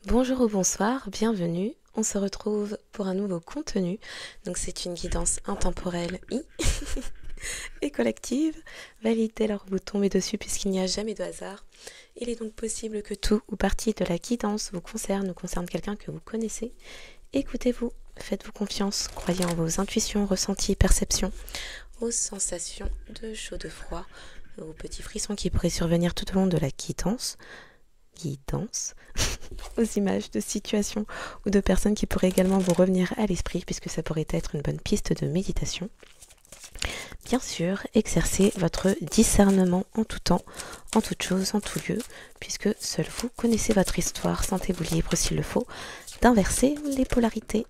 Bonjour ou bonsoir, bienvenue. On se retrouve pour un nouveau contenu. Donc c'est une guidance intemporelle et collective. Validez leur bouton mais dessus puisqu'il n'y a jamais de hasard. Il est donc possible que tout ou partie de la guidance vous concerne ou concerne quelqu'un que vous connaissez. Écoutez-vous, faites-vous confiance, croyez en vos intuitions, ressentis, perceptions, aux sensations de chaud, de froid, aux petits frissons qui pourraient survenir tout au long de la guidance, aux images de situations ou de personnes qui pourraient également vous revenir à l'esprit puisque ça pourrait être une bonne piste de méditation. Bien sûr, exercez votre discernement en tout temps, en toute chose, en tout lieu, puisque seul vous connaissez votre histoire. Sentez-vous libre, s'il le faut, d'inverser les polarités.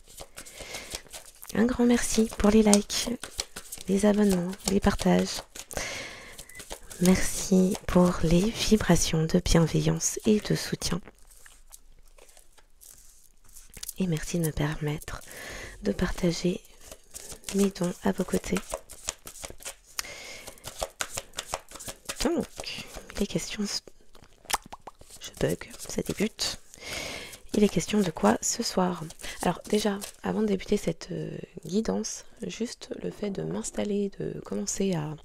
Un grand merci pour les likes, les abonnements, les partages. Merci pour les vibrations de bienveillance et de soutien. Et merci de me permettre de partager mes dons à vos côtés. Donc, les questions... Je bug, ça débute. Il est question de quoi ce soir? Alors déjà, avant de débuter cette guidance, juste le fait de m'installer, de commencer à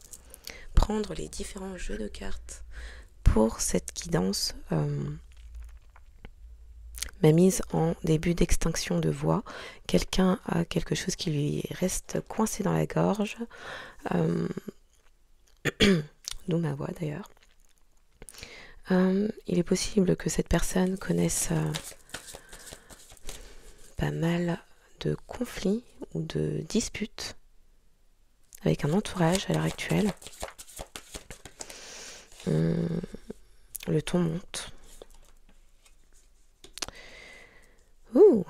prendre les différents jeux de cartes pour cette guidance m'a mise en début d'extinction de voix. Quelqu'un a quelque chose qui lui reste coincé dans la gorge, d'où ma voix d'ailleurs. Il est possible que cette personne connaisse pas mal de conflits ou de disputes avec un entourage à l'heure actuelle. Le ton monte. Ouh.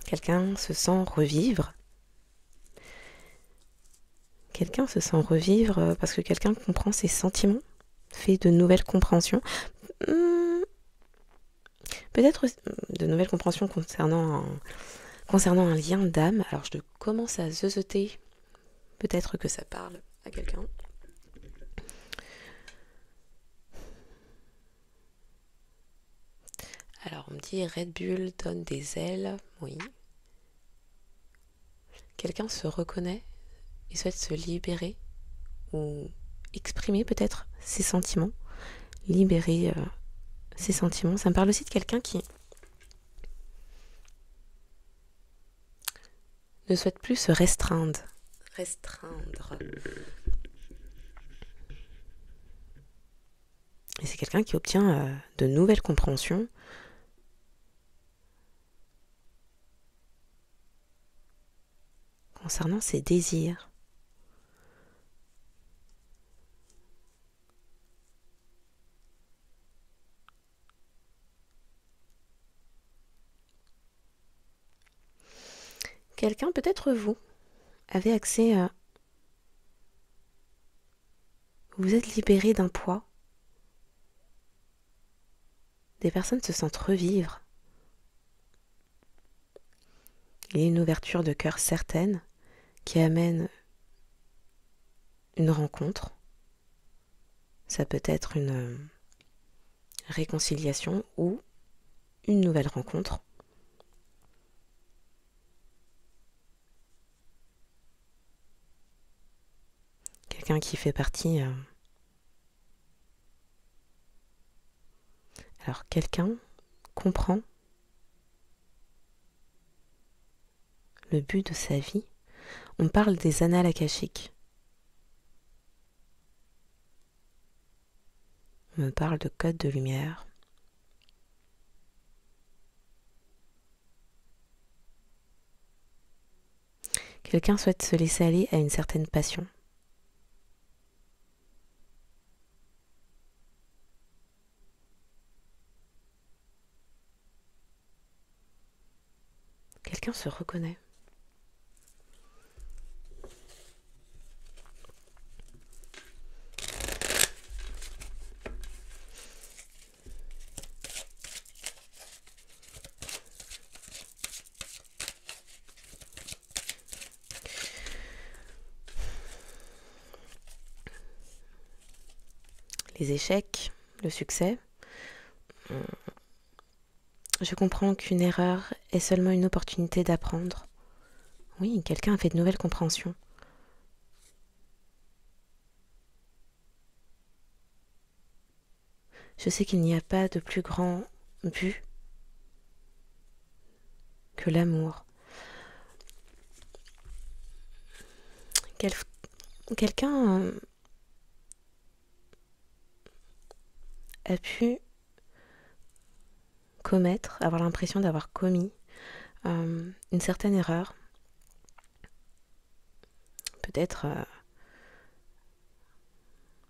Quelqu'un se sent revivre. Quelqu'un se sent revivre parce que quelqu'un comprend ses sentiments, fait de nouvelles compréhensions. Peut-être de nouvelles compréhensions concernant un lien d'âme. Alors je commence à zeuzoter. Peut-être que ça parle à quelqu'un. Alors on me dit Red Bull donne des ailes. Oui. Quelqu'un se reconnaît et souhaite se libérer ou exprimer peut-être ses sentiments. Libérer ses sentiments. Ça me parle aussi de quelqu'un qui ne souhaite plus se restreindre. Et c'est quelqu'un qui obtient de nouvelles compréhensions. Concernant ses désirs. Quelqu'un, peut-être vous, avez accès à... Vous êtes libéré d'un poids. Des personnes se sentent revivre. Il y a une ouverture de cœur certaine qui amène une rencontre. Ça peut être une réconciliation ou une nouvelle rencontre. Quelqu'un qui fait partie... Alors, quelqu'un comprend le but de sa vie. On parle des annales akashiques. On me parle de code de lumière. Quelqu'un souhaite se laisser aller à une certaine passion. Quelqu'un se reconnaît. Les échecs, le succès, Je comprends qu'une erreur est seulement une opportunité d'apprendre. Oui, quelqu'un a fait de nouvelles compréhensions. Je sais qu'il n'y a pas de plus grand but que l'amour. Quelqu'un a pu avoir l'impression d'avoir commis une certaine erreur, peut-être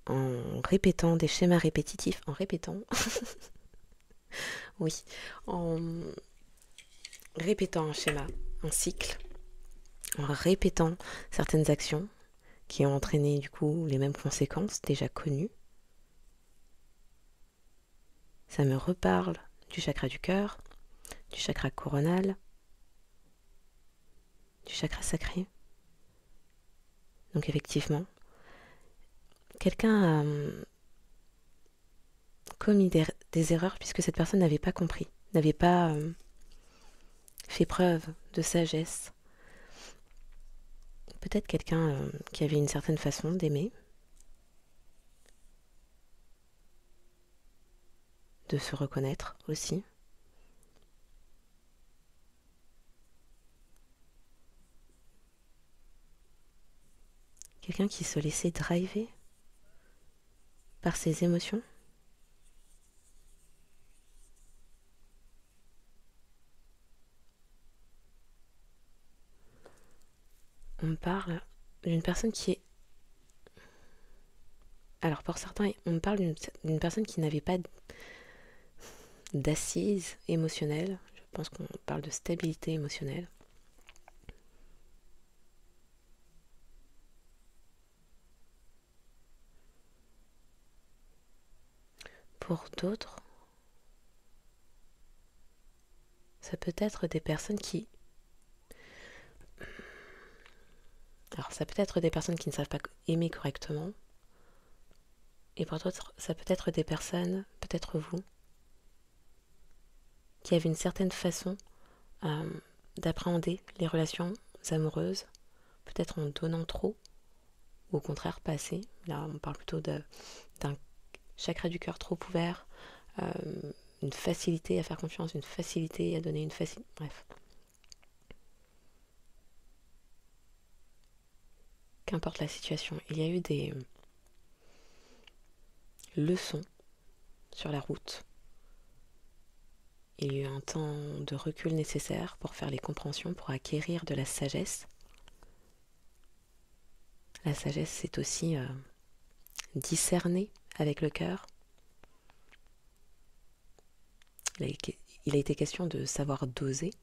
en répétant des schémas répétitifs, oui, en répétant un schéma, un cycle, en répétant certaines actions qui ont entraîné du coup les mêmes conséquences déjà connues. Ça me reparle du chakra du cœur, du chakra coronal, du chakra sacré. Donc effectivement, quelqu'un a commis des erreurs puisque cette personne n'avait pas compris, n'avait pas fait preuve de sagesse. Peut-être quelqu'un qui avait une certaine façon d'aimer, de se reconnaître aussi. Quelqu'un qui se laissait driver par ses émotions. On parle d'une personne qui est... Alors pour certains, on parle d'une personne qui n'avait pas d'assise émotionnelle. Je pense qu'on parle de stabilité émotionnelle. Pour d'autres, ça peut être des personnes qui... Alors ça peut être des personnes qui ne savent pas aimer correctement. Et pour d'autres, ça peut être des personnes, peut-être vous, qui avez une certaine façon d'appréhender les relations amoureuses, peut-être en donnant trop, ou au contraire pas assez. Là, on parle plutôt d'un chakra du cœur trop ouvert, une facilité à faire confiance, une facilité à donner, bref. Qu'importe la situation, il y a eu des leçons sur la route. Il y a eu un temps de recul nécessaire pour faire les compréhensions, pour acquérir de la sagesse. La sagesse, c'est aussi discerner avec le cœur. Il a été question de savoir doser,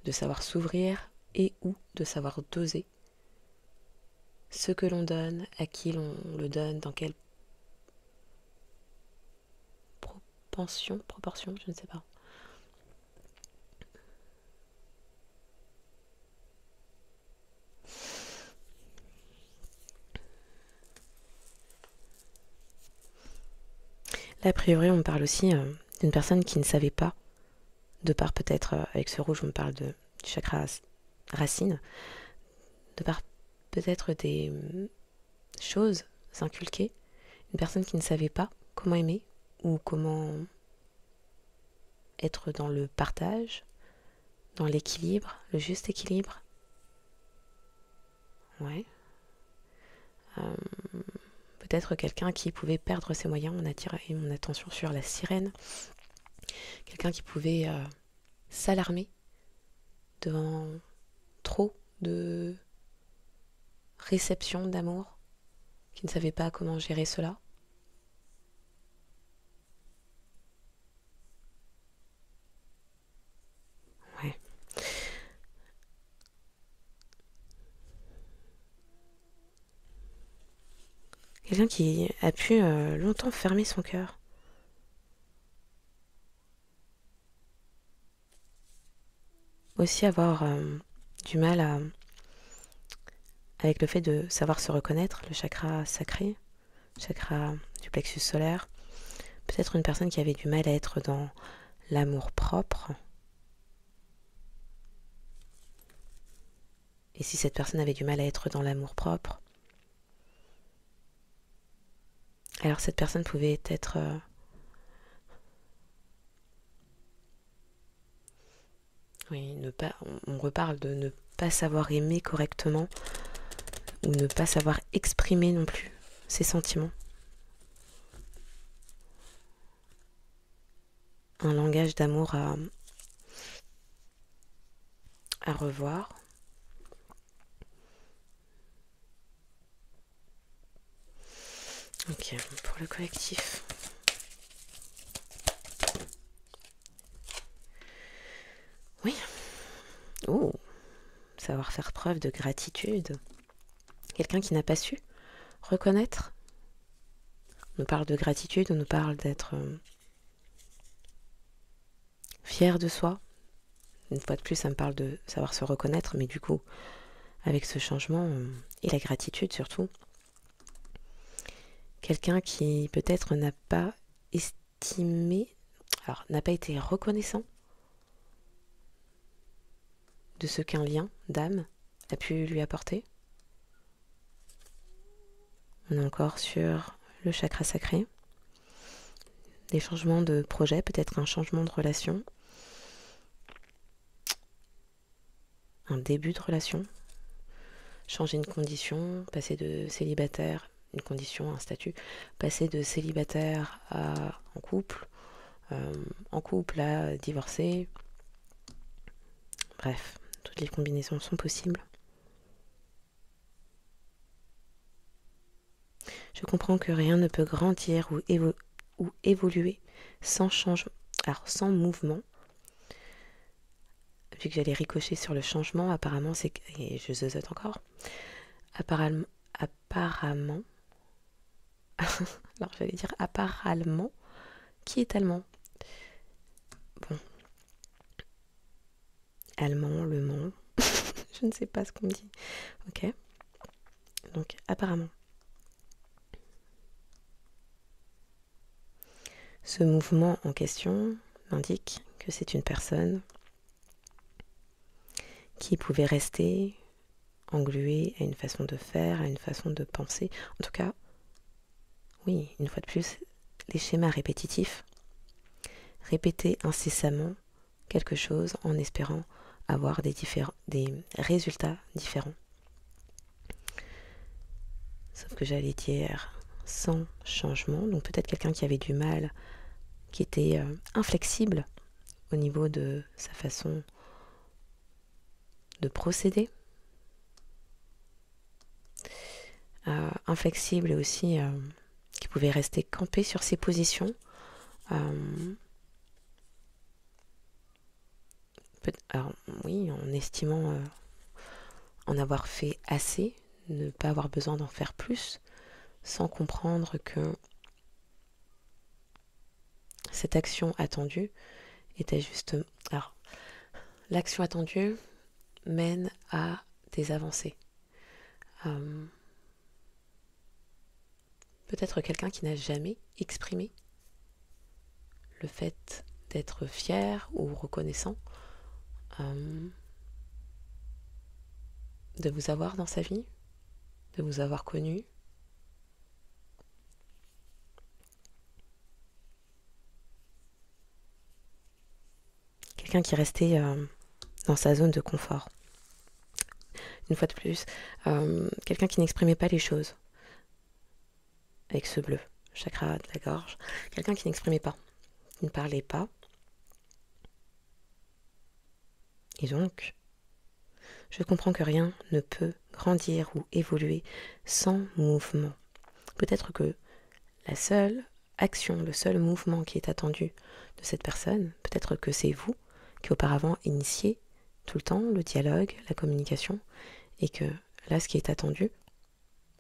de savoir s'ouvrir et ou de savoir doser ce que l'on donne, à qui l'on le donne, dans quelle proportion, je ne sais pas. Là, a priori, on me parle aussi d'une personne qui ne savait pas, de par peut-être, avec ce rouge, on me parle du chakra racine, de par peut-être des choses inculquées, une personne qui ne savait pas comment aimer ou comment être dans le partage, dans l'équilibre, le juste équilibre. Ouais. Peut-être quelqu'un qui pouvait perdre ses moyens, on attire mon attention sur la sirène. Quelqu'un qui pouvait s'alarmer devant trop de réception d'amour, qui ne savait pas comment gérer cela. Ouais. Quelqu'un qui a pu longtemps fermer son cœur. Aussi avoir du mal avec le fait de savoir se reconnaître, le chakra sacré, chakra du plexus solaire, Peut-être une personne qui avait du mal à être dans l'amour propre. Et si cette personne avait du mal à être dans l'amour propre, alors cette personne pouvait être... oui, on reparle de ne pas savoir aimer correctement ou ne pas savoir exprimer non plus ses sentiments. Un langage d'amour à revoir. Ok, pour le collectif. Oui. Oh, savoir faire preuve de gratitude. Quelqu'un qui n'a pas su reconnaître. On nous parle de gratitude, on nous parle d'être fier de soi. Une fois de plus, ça me parle de savoir se reconnaître, mais du coup, avec ce changement, et la gratitude surtout, quelqu'un qui peut-être n'a pas estimé, alors n'a pas été reconnaissant de ce qu'un lien d'âme a pu lui apporter. On est encore sur le chakra sacré. Des changements de projet, peut-être un changement de relation. Un début de relation. Changer une condition, passer de célibataire, une condition, un statut, passer de célibataire en couple à divorcer. Bref, toutes les combinaisons sont possibles. Je comprends que rien ne peut grandir ou évoluer sans changement, alors sans mouvement. Vu que j'allais ricocher sur le changement, apparemment c'est... Et je zozote encore. Apparemment... alors j'allais dire apparemment. Qui est allemand? Bon. Allemand, le mans. Je ne sais pas ce qu'on me dit. Ok. Donc apparemment. Ce mouvement en question m'indique que c'est une personne qui pouvait rester engluée à une façon de faire, à une façon de penser. En tout cas, oui, une fois de plus, les schémas répétitifs, répéter incessamment quelque chose en espérant avoir des résultats différents. Sauf que j'allais dire sans changement, donc peut-être quelqu'un qui avait du mal, qui était inflexible au niveau de sa façon de procéder. Inflexible et aussi qui pouvait rester campé sur ses positions. Alors oui, en estimant en avoir fait assez, ne pas avoir besoin d'en faire plus, sans comprendre que cette action attendue était juste... Alors, l'action attendue mène à des avancées. Peut-être quelqu'un qui n'a jamais exprimé le fait d'être fier ou reconnaissant de vous avoir dans sa vie, de vous avoir connu. Quelqu'un qui restait dans sa zone de confort. Une fois de plus, quelqu'un qui n'exprimait pas les choses avec ce bleu, chakra de la gorge. Quelqu'un qui n'exprimait pas, qui ne parlait pas. Et donc, je comprends que rien ne peut grandir ou évoluer sans mouvement. Peut-être que la seule action, le seul mouvement qui est attendu de cette personne, peut-être que c'est vous qui auparavant initiez tout le temps le dialogue, la communication, et que là, ce qui est attendu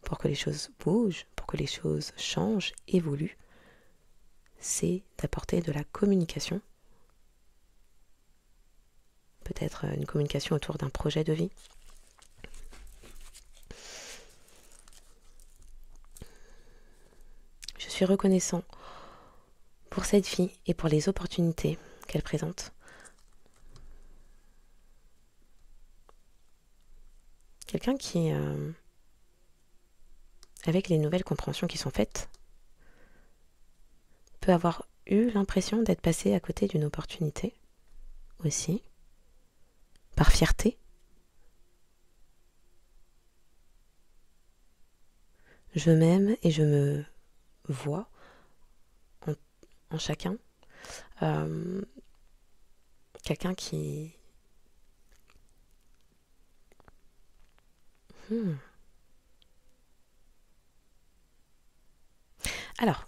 pour que les choses bougent, pour que les choses changent, évoluent, c'est d'apporter de la communication. Peut-être une communication autour d'un projet de vie. Je suis reconnaissant pour cette vie et pour les opportunités qu'elle présente. Quelqu'un qui, avec les nouvelles compréhensions qui sont faites, peut avoir eu l'impression d'être passé à côté d'une opportunité aussi, par fierté. Je m'aime et je me vois en chacun. Quelqu'un qui... Alors,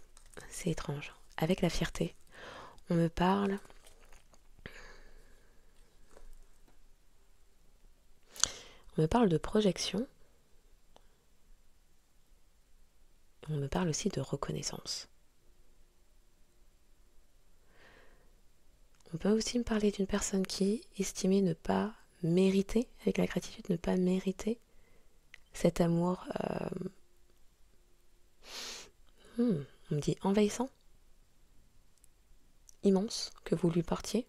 c'est étrange. Avec la fierté, on me parle... On me parle de projection. On me parle aussi de reconnaissance. On peut aussi me parler d'une personne qui estimait ne pas mériter, avec la gratitude, ne pas mériter cet amour, on me dit envahissant, immense, que vous lui portiez.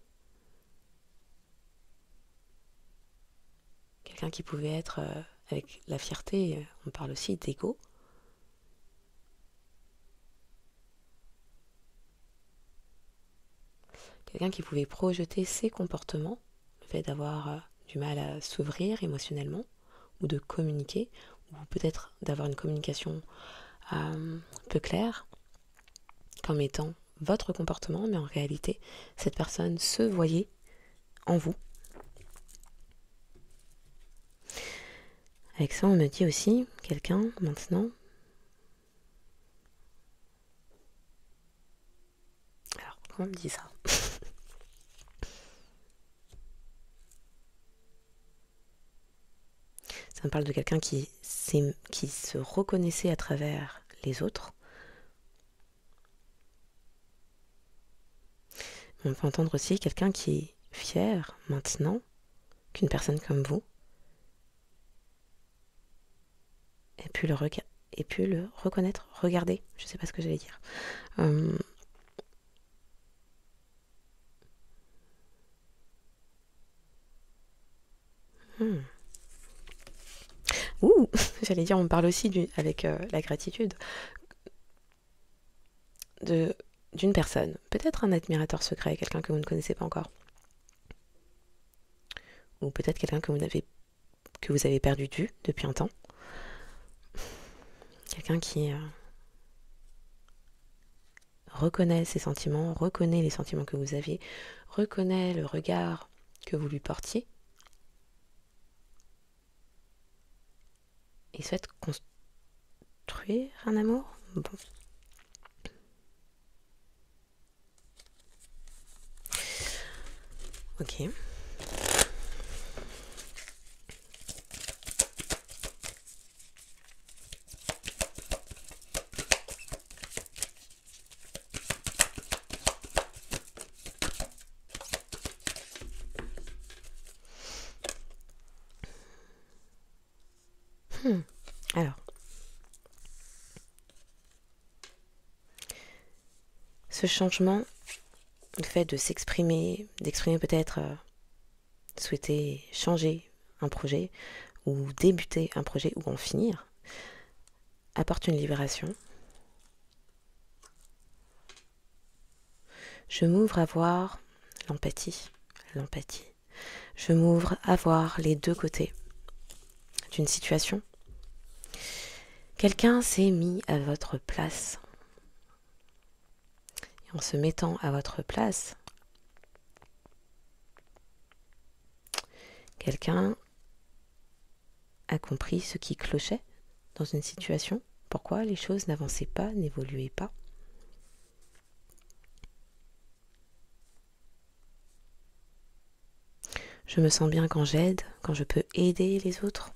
Quelqu'un qui pouvait être, avec la fierté, on parle aussi d'ego. Quelqu'un qui pouvait projeter ses comportements, le fait d'avoir du mal à s'ouvrir émotionnellement, ou de communiquer, ou peut-être d'avoir une communication peu claire, comme étant votre comportement, mais en réalité, cette personne se voyait en vous. Avec ça, on me dit aussi, quelqu'un, maintenant... Alors, comment on me dit ça ? Ça me parle de quelqu'un qui se reconnaissait à travers les autres. On peut entendre aussi quelqu'un qui est fier maintenant qu'une personne comme vous ait pu le reconnaître, regarder, je ne sais pas ce que j'allais dire. Ouh, j'allais dire, on parle aussi avec la gratitude d'une personne, peut-être un admirateur secret, quelqu'un que vous ne connaissez pas encore, ou peut-être quelqu'un que vous avez perdu de vue depuis un temps, quelqu'un qui reconnaît ses sentiments, reconnaît les sentiments que vous aviez, reconnaît le regard que vous lui portiez, et souhaite construire un amour. Bon. Ok. Alors, ce changement, le fait de d'exprimer peut-être souhaiter changer un projet ou débuter un projet ou en finir, apporte une libération. Je m'ouvre à voir l'empathie. Je m'ouvre à voir les deux côtés d'une situation. Quelqu'un s'est mis à votre place. Et en se mettant à votre place, quelqu'un a compris ce qui clochait dans une situation, pourquoi les choses n'avançaient pas, n'évoluaient pas. Je me sens bien quand j'aide, quand je peux aider les autres.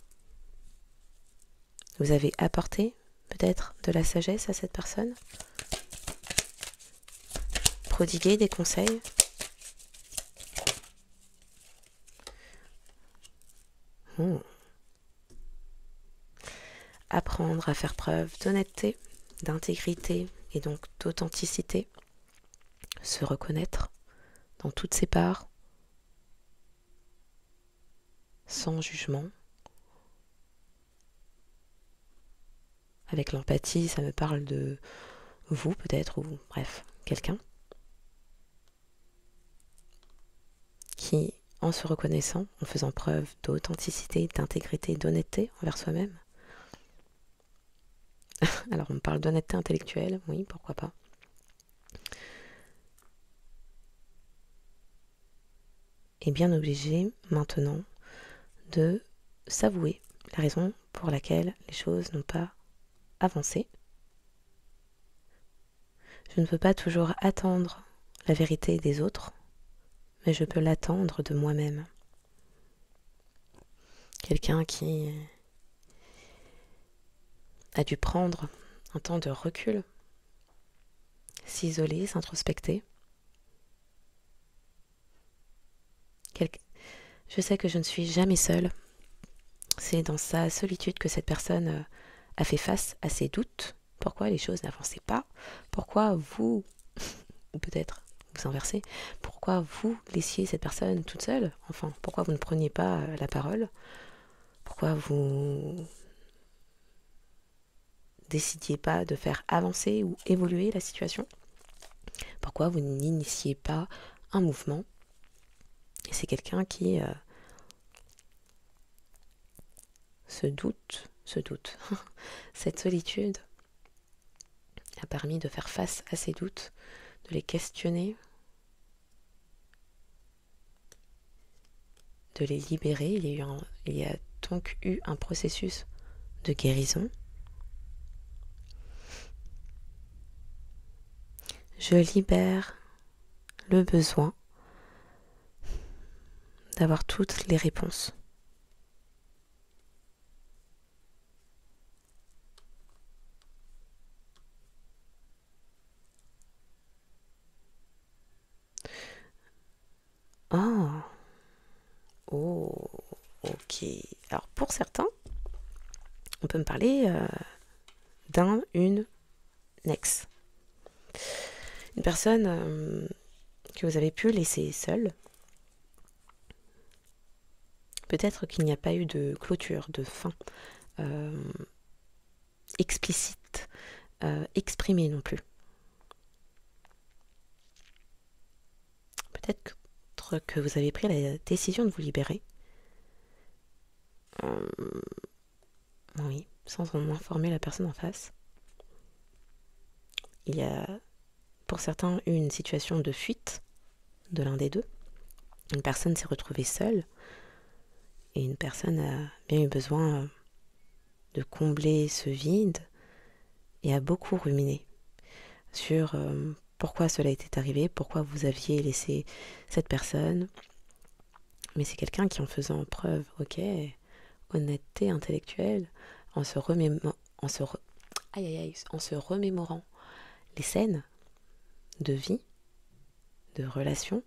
Vous avez apporté peut-être de la sagesse à cette personne, prodigué des conseils. Apprendre à faire preuve d'honnêteté, d'intégrité et donc d'authenticité. se reconnaître dans toutes ses parts, sans jugement. Avec l'empathie, ça me parle de vous peut-être, ou bref, quelqu'un qui, en se reconnaissant, en faisant preuve d'authenticité, d'intégrité, d'honnêteté envers soi-même. Alors on parle d'honnêteté intellectuelle, oui, pourquoi pas. Est bien obligé maintenant de s'avouer la raison pour laquelle les choses n'ont pas avancé. Je ne peux pas toujours attendre la vérité des autres, mais je peux l'attendre de moi-même. Quelqu'un qui a dû prendre un temps de recul, s'isoler, s'introspecter. Je sais que je ne suis jamais seule. C'est dans sa solitude que cette personne a fait face à ses doutes. Pourquoi les choses n'avançaient pas? Pourquoi vous, ou peut-être vous inversez, pourquoi vous laissiez cette personne toute seule? Enfin, pourquoi vous ne preniez pas la parole? Pourquoi vous décidiez pas de faire avancer ou évoluer la situation? Pourquoi vous n'initiez pas un mouvement? Et c'est quelqu'un qui se doute, cette solitude a permis de faire face à ses doutes, de les questionner, de les libérer. Il y a donc eu un processus de guérison. Je libère le besoin d'avoir toutes les réponses. Oh, ok. Alors pour certains, on peut me parler une ex. Une personne que vous avez pu laisser seule. Peut-être qu'il n'y a pas eu de clôture, de fin explicite, exprimée non plus. Peut-être que vous avez pris la décision de vous libérer. Oui, sans en informer la personne en face. Il y a pour certains eu une situation de fuite de l'un des deux. Une personne s'est retrouvée seule et une personne a bien eu besoin de combler ce vide et a beaucoup ruminé sur pourquoi cela était arrivé, pourquoi vous aviez laissé cette personne. Mais c'est quelqu'un qui, en faisant preuve, honnêteté intellectuelle, en se remémorant les scènes de vie, de relations,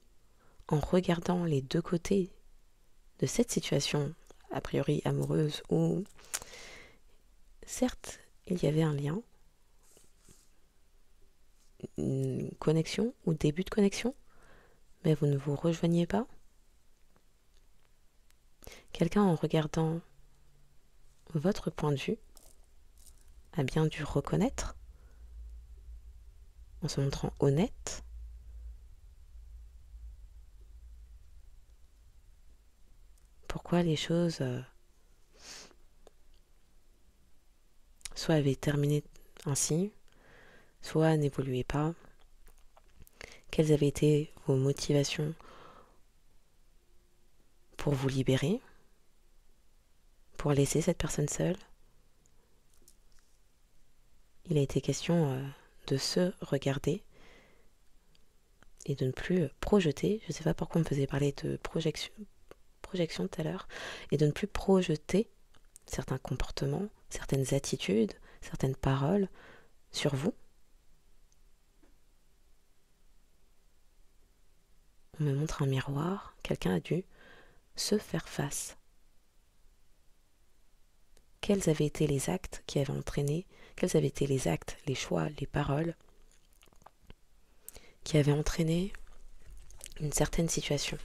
en regardant les deux côtés de cette situation, a priori amoureuse, où certes il y avait un lien, une connexion ou début de connexion, mais vous ne vous rejoigniez pas. Quelqu'un, en regardant votre point de vue, a bien dû reconnaître, en se montrant honnête, pourquoi les choses soit avaient terminé ainsi, soit n'évoluaient pas, quelles avaient été vos motivations pour vous libérer, pour laisser cette personne seule. Il a été question de se regarder et de ne plus projeter. Je ne sais pas pourquoi on me faisait parler de projection tout à l'heure, et de ne plus projeter certains comportements, certaines attitudes, certaines paroles sur vous. On me montre un miroir, quelqu'un a dû se faire face. Quels avaient été les actes qui avaient entraîné, quels avaient été les actes, les choix, les paroles qui avait entraîné une certaine situation.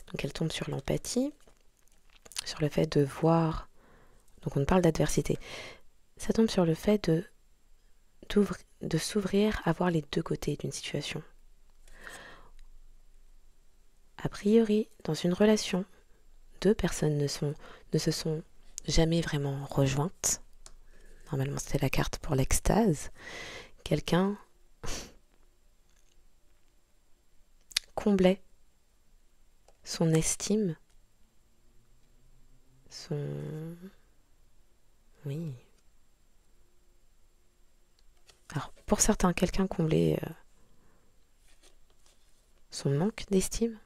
Donc elle tombe sur l'empathie, sur le fait de voir. Donc on parle d'adversité. Ça tombe sur le fait de s'ouvrir à voir les deux côtés d'une situation. A priori, dans une relation, deux personnes ne se sont jamais vraiment rejointes. Normalement, c'était la carte pour l'extase. Quelqu'un comblait son estime, Oui. Alors, pour certains, quelqu'un comblait son manque d'estime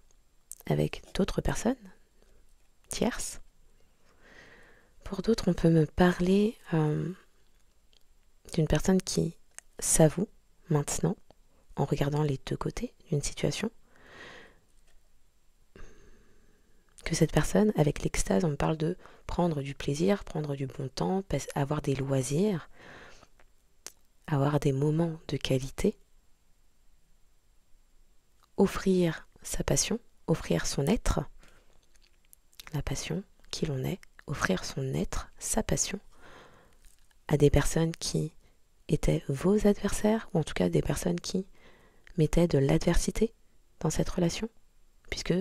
avec d'autres personnes tierces. Pour d'autres, on peut me parler d'une personne qui s'avoue maintenant, en regardant les deux côtés d'une situation, que cette personne, avec l'extase, on me parle de prendre du plaisir, prendre du bon temps, avoir des loisirs, avoir des moments de qualité, offrir sa passion, offrir son être, la passion qui l'on est, offrir son être, sa passion, à des personnes qui étaient vos adversaires, ou en tout cas des personnes qui mettaient de l'adversité dans cette relation, puisque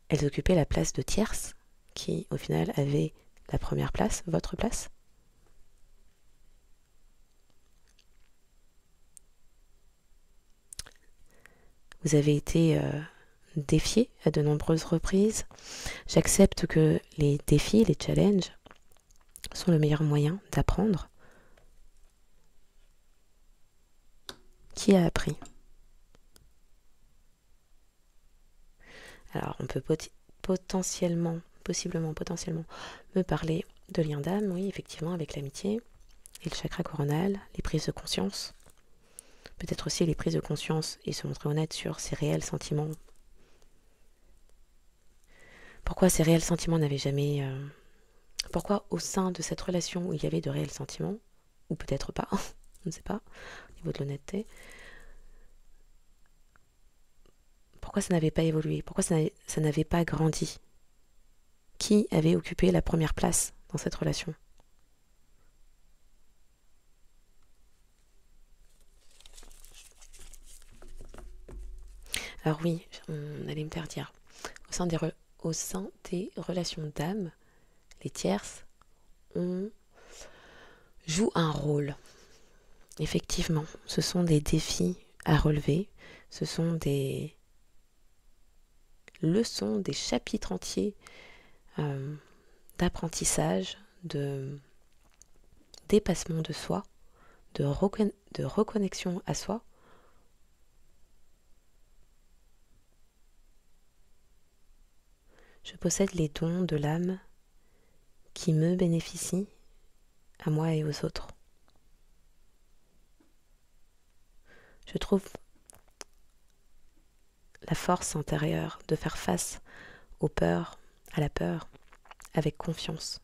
elles occupaient la place de tierces, qui au final avaient la première place, votre place. Vous avez été défiés à de nombreuses reprises. J'accepte que les défis, les challenges, sont le meilleur moyen d'apprendre. Qui a appris? Alors, on peut possiblement me parler de lien d'âme, oui, effectivement, avec l'amitié et le chakra coronal, les prises de conscience. Peut-être aussi les prises de conscience et se montrer honnête sur ses réels sentiments. Pourquoi ces réels sentiments n'avaient jamais... Pourquoi au sein de cette relation où il y avait de réels sentiments, ou peut-être pas, on ne sait pas, au niveau de l'honnêteté, pourquoi ça n'avait pas évolué? Pourquoi ça n'avait pas grandi? Qui avait occupé la première place dans cette relation? Alors oui, on allait me faire dire, au sein des relations d'âme, les tierces, on joue un rôle. Effectivement, ce sont des défis à relever, ce sont des leçons, des chapitres entiers d'apprentissage, de dépassement de soi, de reconnexion à soi. Je possède les dons de l'âme qui me bénéficient à moi et aux autres. Je trouve la force intérieure de faire face aux peurs, à la peur, avec confiance.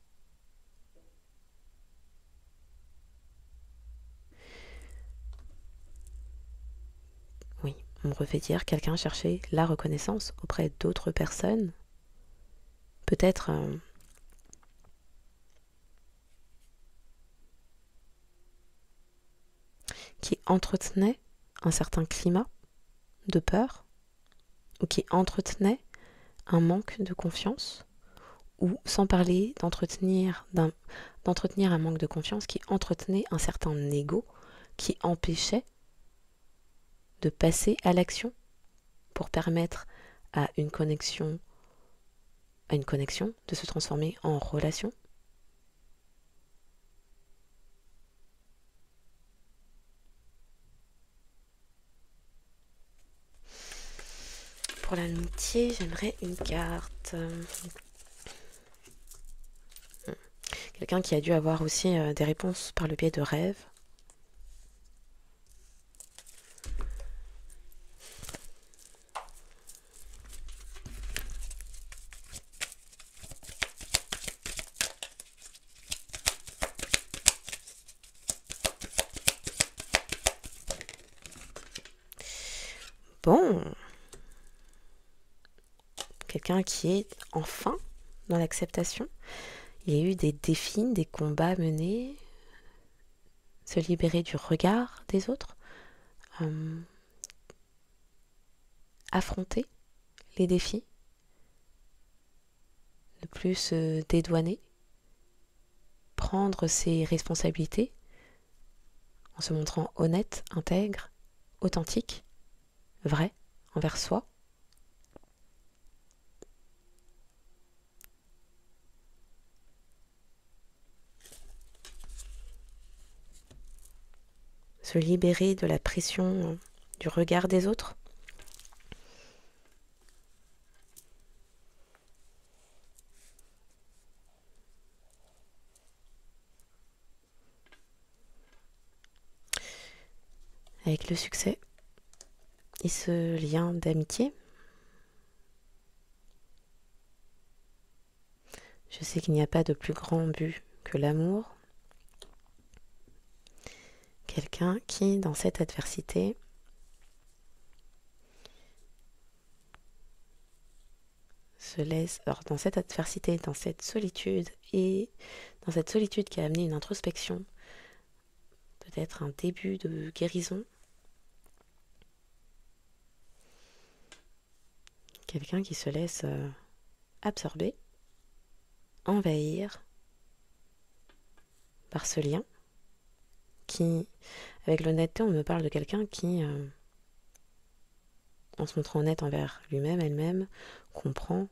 Oui, on me refait dire, quelqu'un cherchait la reconnaissance auprès d'autres personnes. Peut-être qui entretenait un certain climat de peur, ou qui entretenait un manque de confiance, ou sans parler d'entretenir un manque de confiance qui entretenait un certain ego qui empêchait de passer à l'action pour permettre à une connexion de se transformer en relation. Pour l'amitié, j'aimerais une carte. Quelqu'un qui a dû avoir aussi des réponses par le biais de rêves. Bon, quelqu'un qui est enfin dans l'acceptation. Il y a eu des défis, des combats menés, se libérer du regard des autres, affronter les défis, ne plus se dédouaner, prendre ses responsabilités en se montrant honnête, intègre, authentique, vrai envers soi. Se libérer de la pression du regard des autres. Avec le succès et ce lien d'amitié. Je sais qu'il n'y a pas de plus grand but que l'amour. Quelqu'un qui, dans cette adversité, se laisse, alors dans cette adversité, dans cette solitude, et dans cette solitude qui a amené une introspection, peut-être un début de guérison, quelqu'un qui se laisse absorber, envahir par ce lien, qui, avec l'honnêteté, on me parle de quelqu'un qui, en se montrant honnête envers lui-même, elle-même, comprend.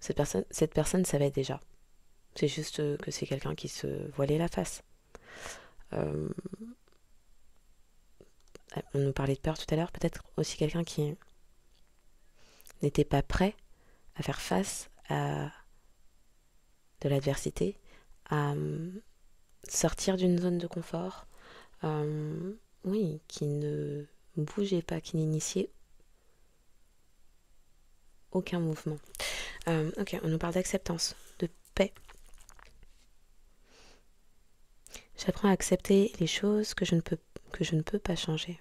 Cette personne savait déjà. C'est juste que c'est quelqu'un qui se voilait la face. On nous parlait de peur tout à l'heure, peut-être aussi quelqu'un qui n'était pas prêt à faire face à de l'adversité, à sortir d'une zone de confort, oui, qui ne bougeait pas, qui n'initiait aucun mouvement. Ok, on nous parle d'acceptance, de paix. J'apprends à accepter les choses que je ne peux pas changer.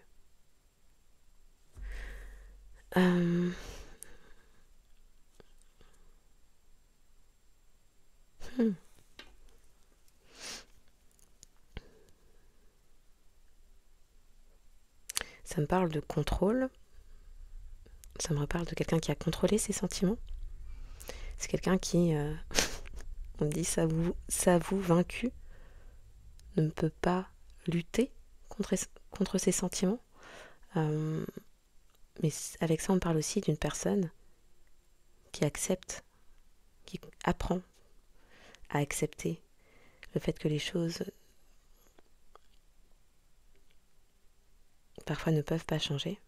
Ça me parle de contrôle. Ça me reparle de quelqu'un qui a contrôlé ses sentiments. C'est quelqu'un qui, on me dit, s'avoue vaincu, ne peut pas lutter contre ses sentiments. Mais avec ça, on parle aussi d'une personne qui accepte, qui apprend à accepter le fait que les choses parfois ne peuvent pas changer.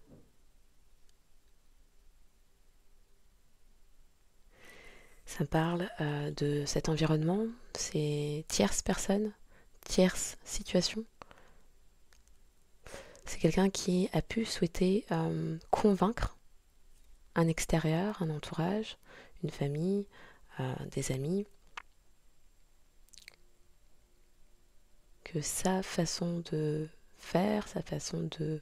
Ça parle de cet environnement, ces tierces personnes, tierces situations. C'est quelqu'un qui a pu souhaiter convaincre un extérieur, un entourage, une famille, des amis, que sa façon de faire, sa façon de,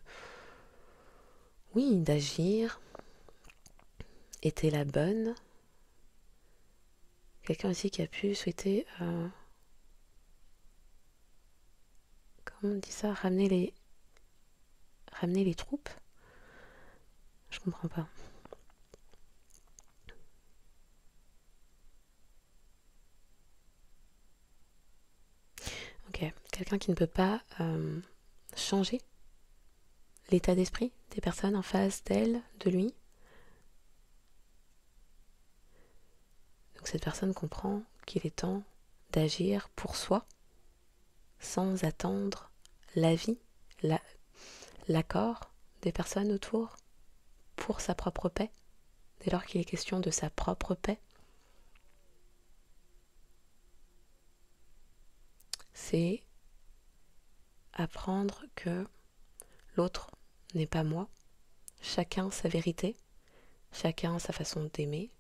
oui, d'agir était la bonne. Quelqu'un aussi qui a pu souhaiter, comment on dit ça, ramener les troupes. Je comprends pas. Ok, quelqu'un qui ne peut pas changer l'état d'esprit des personnes en face d'elle, de lui. Donc cette personne comprend qu'il est temps d'agir pour soi, sans attendre l'avis, l'accord des personnes autour, pour sa propre paix, dès lors qu'il est question de sa propre paix. C'est apprendre que l'autre n'est pas moi, chacun sa vérité, chacun sa façon d'aimer,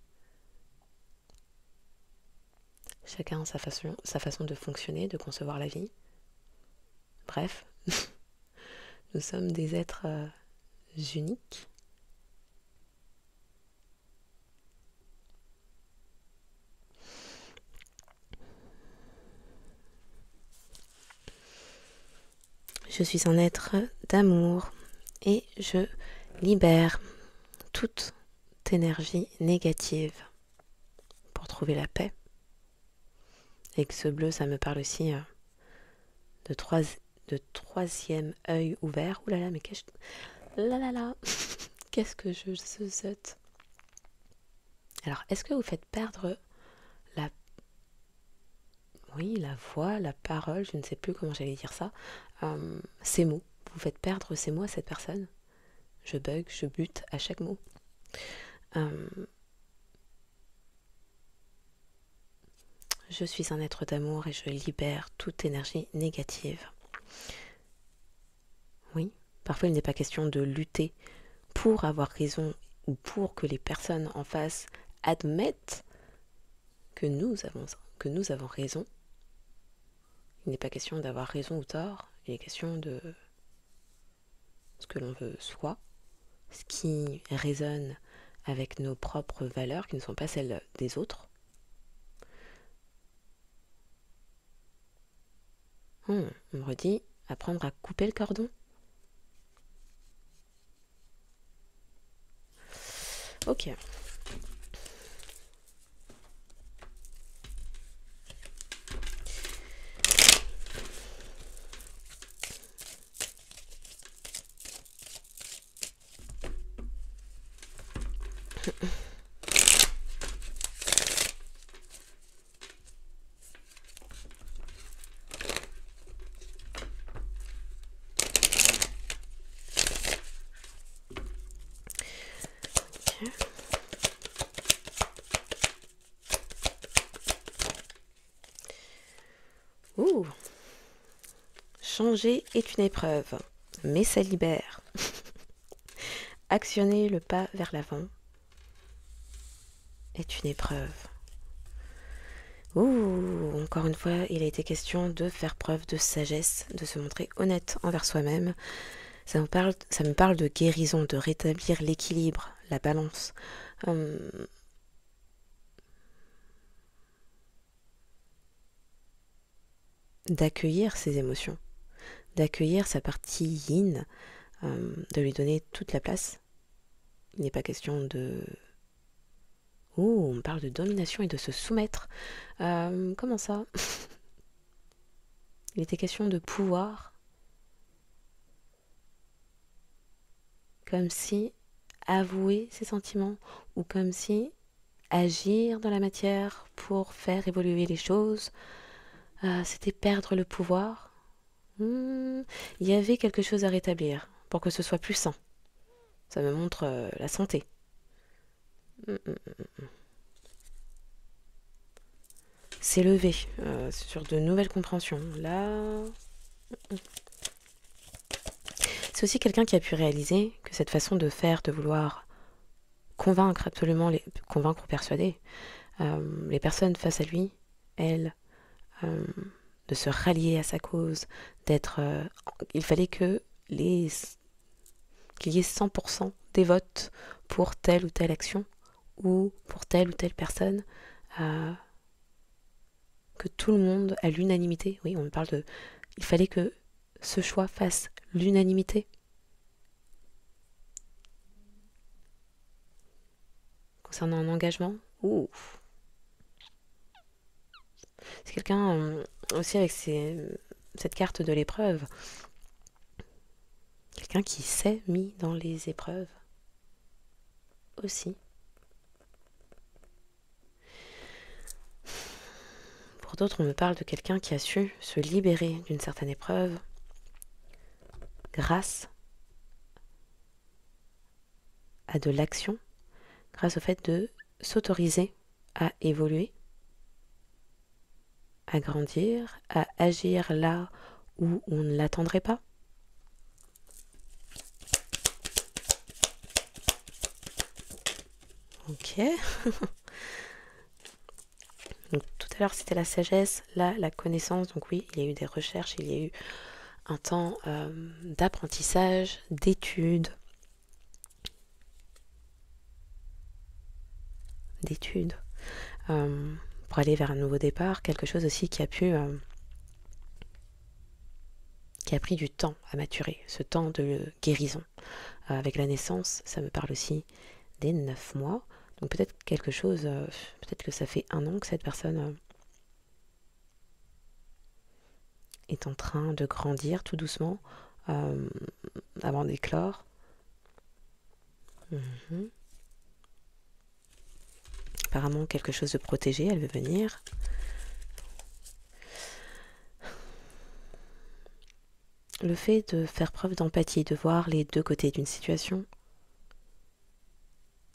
chacun sa façon de fonctionner, de concevoir la vie. Bref, nous sommes des êtres uniques. Je suis un être d'amour et je libère toute énergie négative pour trouver la paix. Et que ce bleu, ça me parle aussi de troisième œil ouvert. Ouh là là, mais qu'est-ce qu'est-ce que je saute. Alors, est-ce que vous faites perdre la voix, la parole, je ne sais plus comment j'allais dire ça, ces mots. Vous faites perdre ces mots à cette personne. Je bug, je bute à chaque mot. Je suis un être d'amour et je libère toute énergie négative. Oui, parfois il n'est pas question de lutter pour avoir raison ou pour que les personnes en face admettent que nous avons raison. Il n'est pas question d'avoir raison ou tort, il est question de ce que l'on veut soi, ce qui résonne avec nos propres valeurs qui ne sont pas celles des autres. On me redit apprendre à couper le cordon. Ok. Ouh. Changer est une épreuve, mais ça libère. Actionner le pas vers l'avant est une épreuve. Ouh, encore une fois, il a été question de faire preuve de sagesse, de se montrer honnête envers soi-même. Ça me parle de guérison, de rétablir l'équilibre, la balance. D'accueillir ses émotions, d'accueillir sa partie yin, de lui donner toute la place. Il n'est pas question de... Oh, on parle de domination et de se soumettre. Comment ça? Il était question de pouvoir. Comme si avouer ses sentiments ou comme si agir dans la matière pour faire évoluer les choses, c'était perdre le pouvoir. Il y avait quelque chose à rétablir pour que ce soit plus sain. Ça me montre la santé. S'élever sur de nouvelles compréhensions. Là... C'est aussi quelqu'un qui a pu réaliser que cette façon de faire, de vouloir convaincre absolument, convaincre ou persuader les personnes face à lui, elles, de se rallier à sa cause, d'être... il fallait qu'il y ait 100% des votes pour telle ou telle action ou pour telle ou telle personne, que tout le monde à l'unanimité, oui, on me parle de... Il fallait que ce choix fasse l'unanimité. Concernant un engagement, c'est quelqu'un aussi avec cette carte de l'épreuve. Quelqu'un qui s'est mis dans les épreuves aussi. Pour d'autres, on me parle de quelqu'un qui a su se libérer d'une certaine épreuve grâce à de l'action, grâce au fait de s'autoriser à évoluer, à grandir, à agir là où on ne l'attendrait pas. Ok. Donc, tout à l'heure c'était la sagesse, là la connaissance. Donc oui, il y a eu des recherches, il y a eu un temps d'apprentissage, d'études, d'études, pour aller vers un nouveau départ, quelque chose aussi qui a pris du temps à maturer, ce temps de guérison. Avec la naissance, ça me parle aussi des 9 mois, donc peut-être quelque chose, peut-être que ça fait 1 an que cette personne est en train de grandir tout doucement, avant d'éclore. Apparemment quelque chose de protégé, elle veut venir. Le fait de faire preuve d'empathie, de voir les deux côtés d'une situation,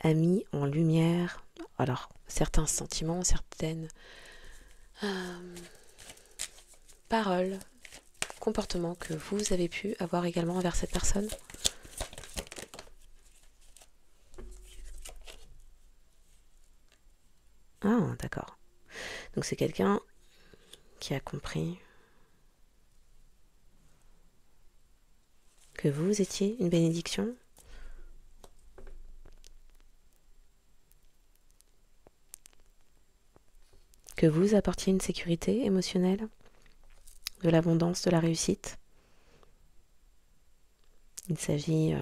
a mis en lumière, alors, certains sentiments, certaines paroles, comportements que vous avez pu avoir également envers cette personne. Ah, d'accord. Donc c'est quelqu'un qui a compris que vous étiez une bénédiction, que vous apportiez une sécurité émotionnelle, de l'abondance, de la réussite. Il s'agit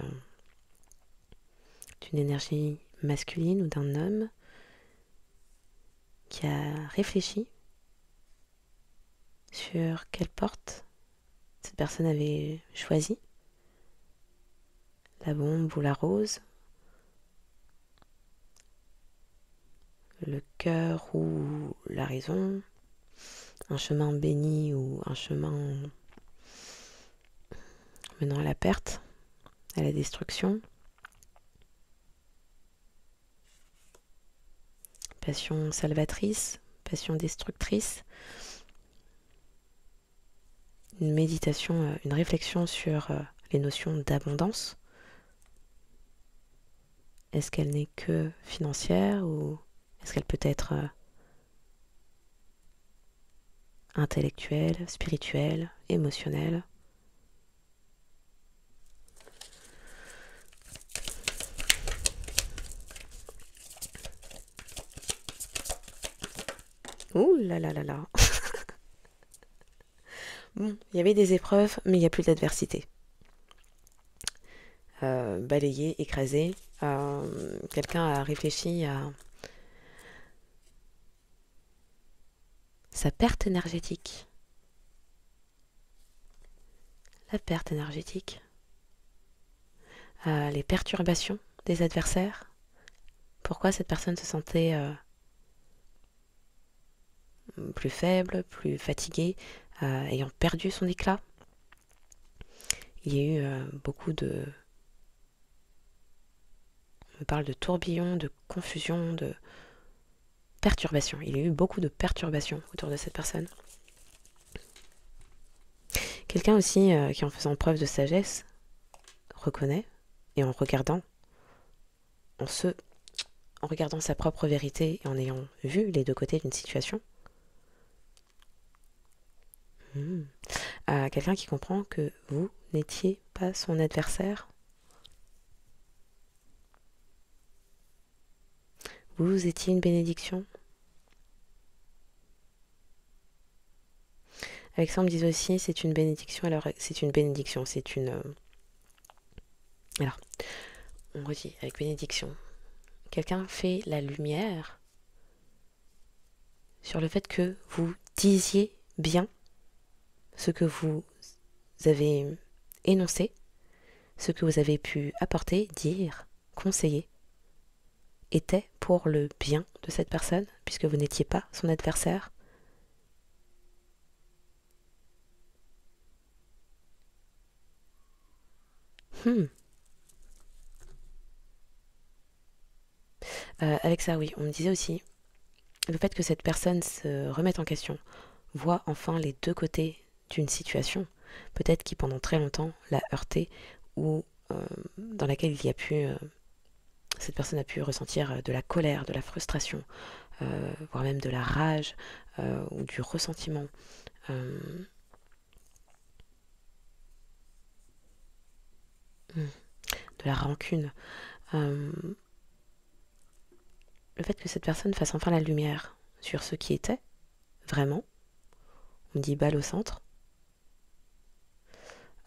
d'une énergie masculine ou d'un homme qui a réfléchi sur quelle porte cette personne avait choisi, la bombe ou la rose, le cœur ou la raison, un chemin béni ou un chemin menant à la perte, à la destruction. Passion salvatrice, passion destructrice. Une méditation, une réflexion sur les notions d'abondance. Est-ce qu'elle n'est que financière ou est-ce qu'elle peut être intellectuelle, spirituelle, émotionnelle? Ouh là là là là. Bon, il y avait des épreuves, mais il n'y a plus d'adversité. Balayé, écrasé. Quelqu'un a réfléchi à sa perte énergétique. La perte énergétique. Les perturbations des adversaires. Pourquoi cette personne se sentait plus faible, plus fatiguée, ayant perdu son éclat. Il y a eu beaucoup de... On me parle de tourbillons, de confusion, de perturbations. Il y a eu beaucoup de perturbations autour de cette personne. Quelqu'un aussi qui, en faisant preuve de sagesse, reconnaît, et en regardant sa propre vérité et en ayant vu les deux côtés d'une situation, quelqu'un qui comprend que vous n'étiez pas son adversaire. Vous étiez une bénédiction. Avec ça, on me dit aussi, c'est une bénédiction. Alors, c'est une bénédiction, c'est une... Alors, on redit avec bénédiction. Quelqu'un fait la lumière sur le fait que vous disiez bien ce que vous avez énoncé, ce que vous avez pu apporter, dire, conseiller, était pour le bien de cette personne, puisque vous n'étiez pas son adversaire. Avec ça, oui, on me disait aussi, le fait que cette personne se remette en question, voit enfin les deux côtés d'une situation, peut-être qui pendant très longtemps l'a heurté, ou dans laquelle cette personne a pu ressentir de la colère, de la frustration, voire même de la rage ou du ressentiment. De la rancune. le fait que cette personne fasse enfin la lumière sur ce qui était, vraiment, on me dit balle au centre,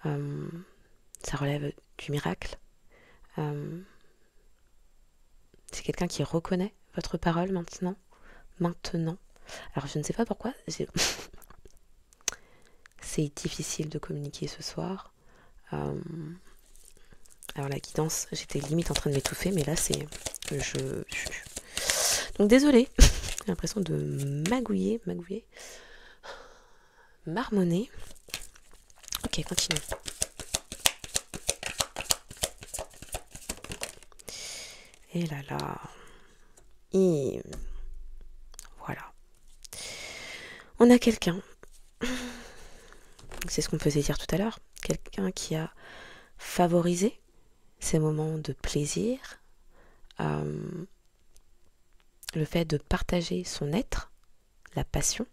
ça relève du miracle. C'est quelqu'un qui reconnaît votre parole maintenant. Alors je ne sais pas pourquoi, c'est difficile de communiquer ce soir. Alors la guidance, j'étais limite en train de m'étouffer, mais là c'est... Donc désolée, j'ai l'impression de magouiller, marmonner. Ok, continue. Et là là. Et voilà. On a quelqu'un. C'est ce qu'on faisait dire tout à l'heure. Quelqu'un qui a favorisé ces moments de plaisir, le fait de partager son être, la passion,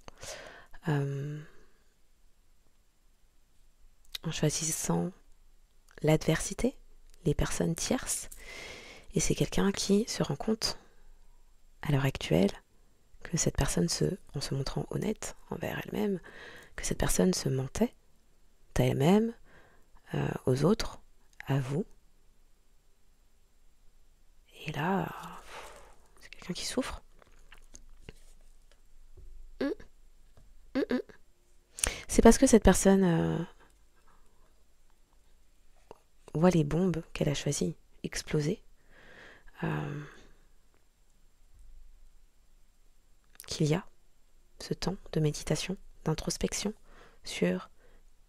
en choisissant l'adversité, les personnes tierces. Et c'est quelqu'un qui se rend compte, à l'heure actuelle, que cette personne, en se montrant honnête envers elle-même, que cette personne se mentait à elle-même, aux autres, à vous. Et là, c'est quelqu'un qui souffre. C'est parce que cette personne voit les bombes qu'elle a choisies exploser, qu'il y a ce temps de méditation, d'introspection sur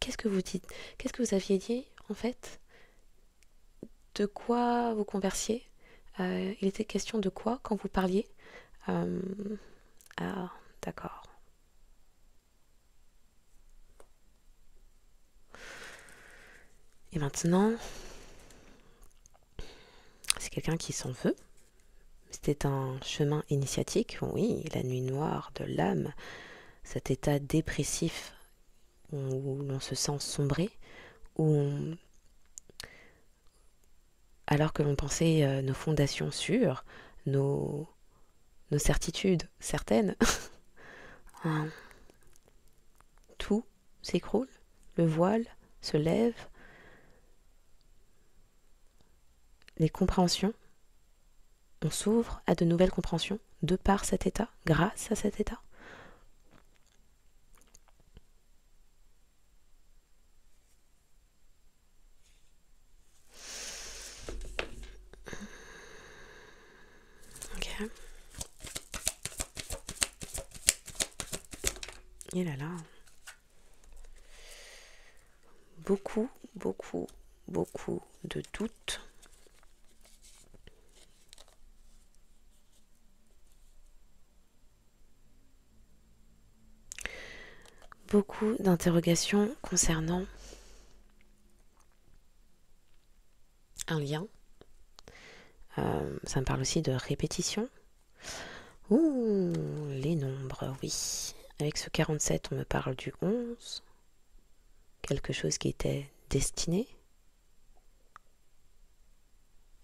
qu'est-ce que vous dites, qu'est-ce que vous aviez dit en fait, de quoi vous conversiez, il était question de quoi quand vous parliez. Ah, d'accord. Et maintenant, c'est quelqu'un qui s'en veut. C'était un chemin initiatique, oui, la nuit noire de l'âme, cet état dépressif où l'on se sent sombré, alors que l'on pensait nos fondations sûres, nos certitudes certaines, tout s'écroule, le voile se lève, les compréhensions, on s'ouvre à de nouvelles compréhensions de par cet état, grâce à cet état. Ok. Et là là. Beaucoup de doutes. Beaucoup d'interrogations concernant un lien. Ça me parle aussi de répétition. Ouh, les nombres, oui. Avec ce 47, on me parle du 11. Quelque chose qui était destiné.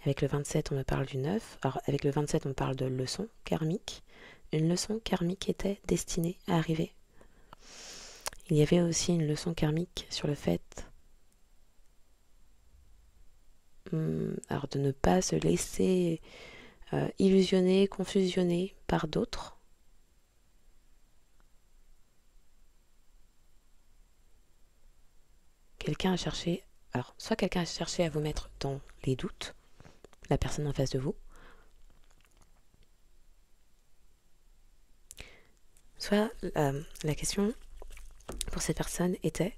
Avec le 27, on me parle du 9. Alors, avec le 27, on parle de leçon karmique. Une leçon karmique était destinée à arriver. Il y avait aussi une leçon karmique sur le fait alors de ne pas se laisser illusionner, confusionner par d'autres. Quelqu'un a cherché, alors soit quelqu'un a cherché à vous mettre dans les doutes, la personne en face de vous, soit la question pour cette personne était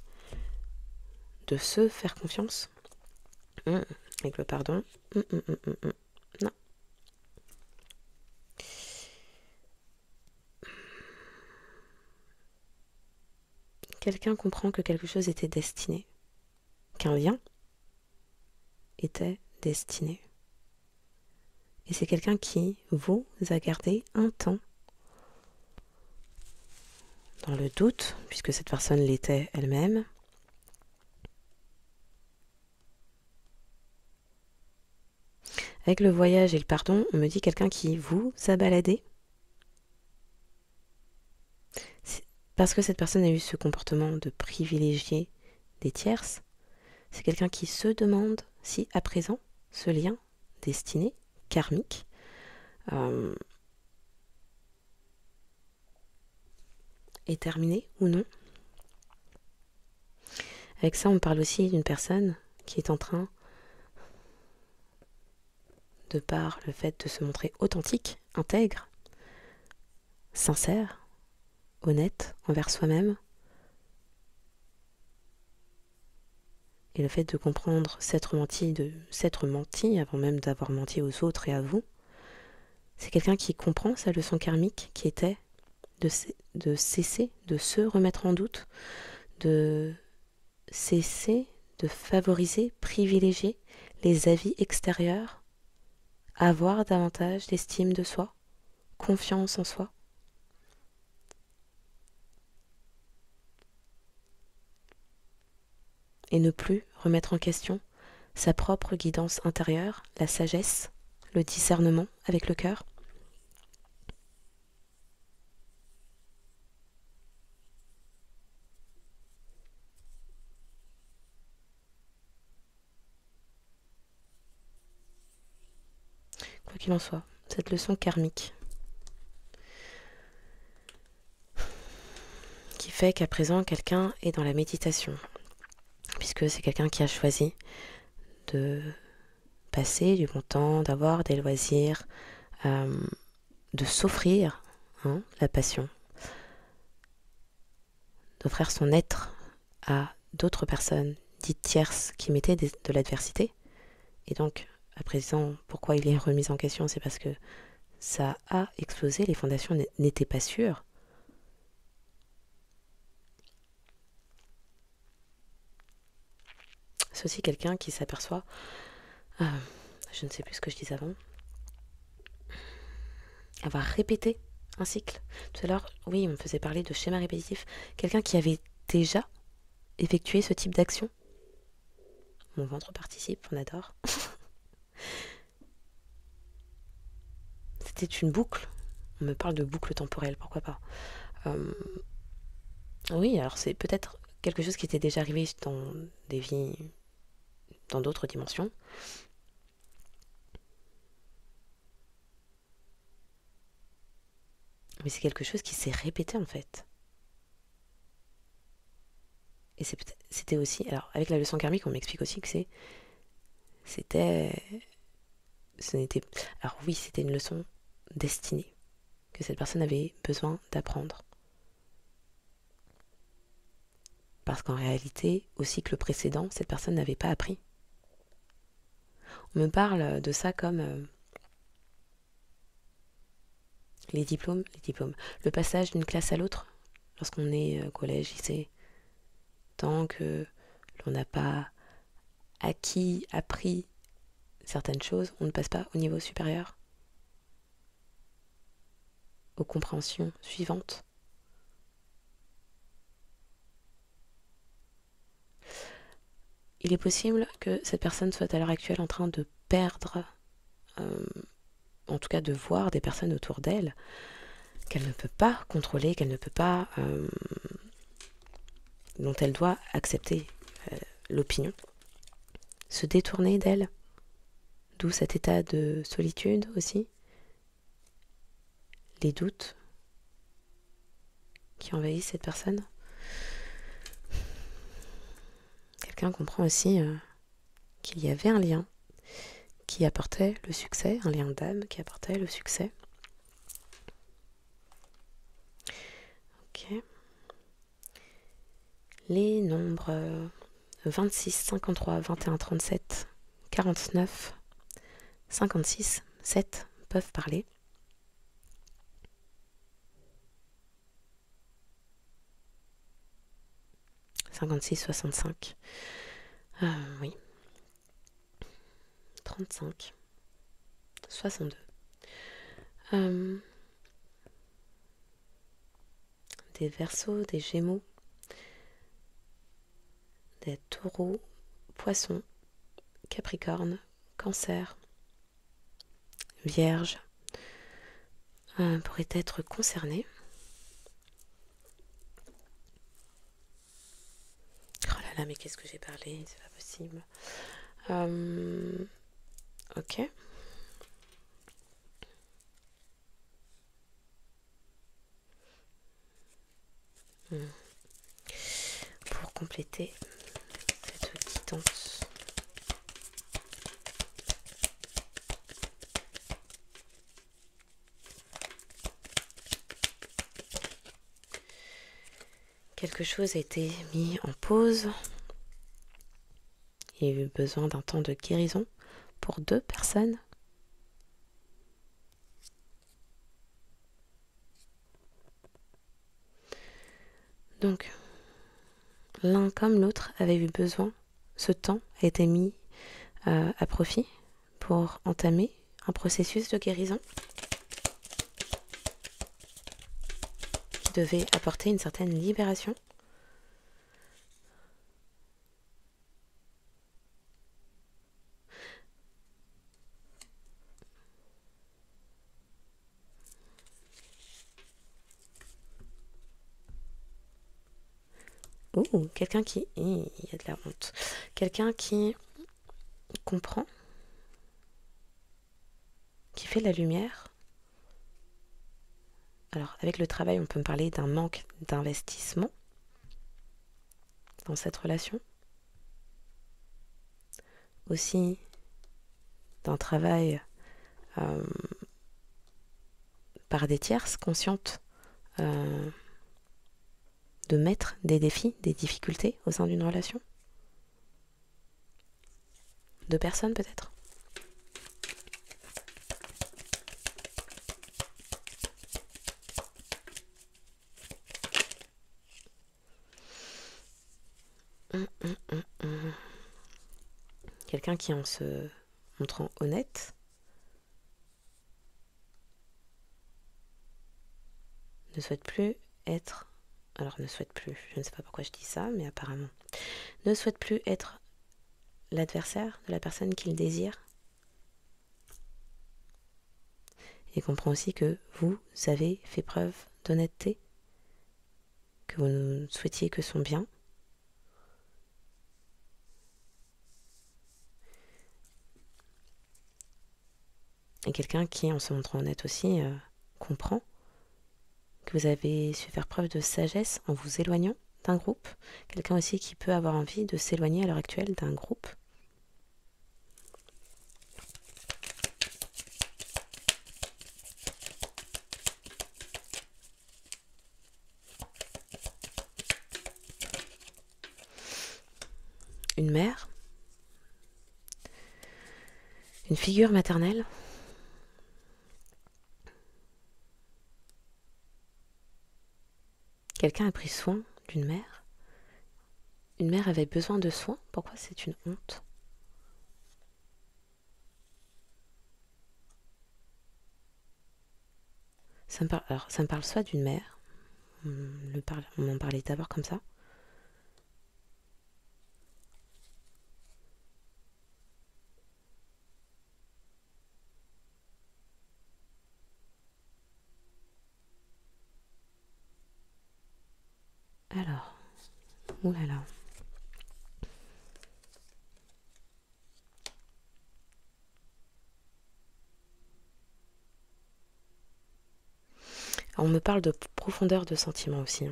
de se faire confiance. Avec le pardon. Non. Quelqu'un comprend que quelque chose était destiné, qu'un lien était destiné. Et c'est quelqu'un qui vous a gardé un temps dans le doute, puisque cette personne l'était elle-même. Avec le voyage et le pardon, on me dit quelqu'un qui vous a baladé. Parce que cette personne a eu ce comportement de privilégier des tierces, c'est quelqu'un qui se demande si, à présent, ce lien destiné, karmique, est terminé ou non. Avec ça, on parle aussi d'une personne qui est en train, de par le fait de se montrer authentique, intègre, sincère, honnête envers soi-même, et le fait de comprendre s'être menti avant même d'avoir menti aux autres et à vous, c'est quelqu'un qui comprend sa leçon karmique qui était de cesser de se remettre en doute, de cesser de favoriser, privilégier les avis extérieurs, avoir davantage d'estime de soi, confiance en soi. Et ne plus remettre en question sa propre guidance intérieure, la sagesse, le discernement avec le cœur. Quoi qu'il en soit, cette leçon karmique qui fait qu'à présent quelqu'un est dans la méditation, puisque c'est quelqu'un qui a choisi de passer du bon temps, d'avoir des loisirs, de s'offrir la passion, d'offrir son être à d'autres personnes dites tierces qui mettaient de l'adversité. Et donc, à présent, pourquoi il est remis en question, c'est parce que ça a explosé, les fondations n'étaient pas sûres. C'est aussi quelqu'un qui s'aperçoit, je ne sais plus ce que je disais avant, avoir répété un cycle. Tout à l'heure, oui, on me faisait parler de schéma répétitif. Quelqu'un qui avait déjà effectué ce type d'action. Mon ventre participe, on adore. C'était une boucle. On me parle de boucle temporelle, pourquoi pas. Oui, alors c'est peut-être quelque chose qui était déjà arrivé dans des vies, dans d'autres dimensions. Mais c'est quelque chose qui s'est répété en fait. Et c'était aussi, alors avec la leçon karmique, on m'explique aussi que c'était, alors oui, c'était une leçon destinée, que cette personne avait besoin d'apprendre. Parce qu'en réalité, au cycle précédent, cette personne n'avait pas appris. On me parle de ça comme les diplômes. Le passage d'une classe à l'autre, lorsqu'on est collège, lycée, tant que l'on n'a pas appris certaines choses, on ne passe pas au niveau supérieur, aux compréhensions suivantes. Il est possible que cette personne soit à l'heure actuelle en train de perdre, en tout cas de voir des personnes autour d'elle qu'elle ne peut pas contrôler, qu'elle ne peut pas, dont elle doit accepter l'opinion, se détourner d'elle, d'où cet état de solitude aussi, les doutes qui envahissent cette personne. Quelqu'un comprend aussi qu'il y avait un lien qui apportait le succès, un lien d'âme qui apportait le succès. Ok. Les nombres 26, 53, 21, 37, 49, 56, 7 peuvent parler. « 56, 65. Oui. 35. 62. Des Verseaux, des Gémeaux, des Taureaux, Poissons, Capricorne, Cancer, vierge pourrait être concerné. Oh là là, mais qu'est-ce que j'ai parlé? C'est pas possible. Ok. Pour compléter cette guidance. Quelque chose a été mis en pause. Il y a eu besoin d'un temps de guérison pour 2 personnes. Donc, l'un comme l'autre avait eu besoin, ce temps a été mis à profit pour entamer un processus de guérison qui devait apporter une certaine libération. Oh, quelqu'un qui... Il y a de la honte. Quelqu'un qui comprend, qui fait de la lumière. Alors, avec le travail, on peut me parler d'un manque d'investissement dans cette relation. Aussi, d'un travail par des tierces conscientes de mettre des défis, des difficultés au sein d'une relation. 2 personnes peut-être. Quelqu'un qui, en se montrant honnête, ne souhaite plus être... Alors ne souhaite plus, je ne sais pas pourquoi je dis ça, mais apparemment. Ne souhaite plus être l'adversaire de la personne qu'il désire. Et comprend aussi que vous avez fait preuve d'honnêteté, que vous ne souhaitiez que son bien. Et quelqu'un qui, en se montrant honnête aussi, comprend que vous avez su faire preuve de sagesse en vous éloignant d'un groupe. Quelqu'un aussi qui peut avoir envie de s'éloigner à l'heure actuelle d'un groupe. Une mère, une figure maternelle. Quelqu'un a pris soin d'une mère. Une mère avait besoin de soins. Pourquoi c'est une honte? Ça me parle soit d'une mère. On en parlait d'abord comme ça. Alors, oulala. On me parle de profondeur de sentiment aussi.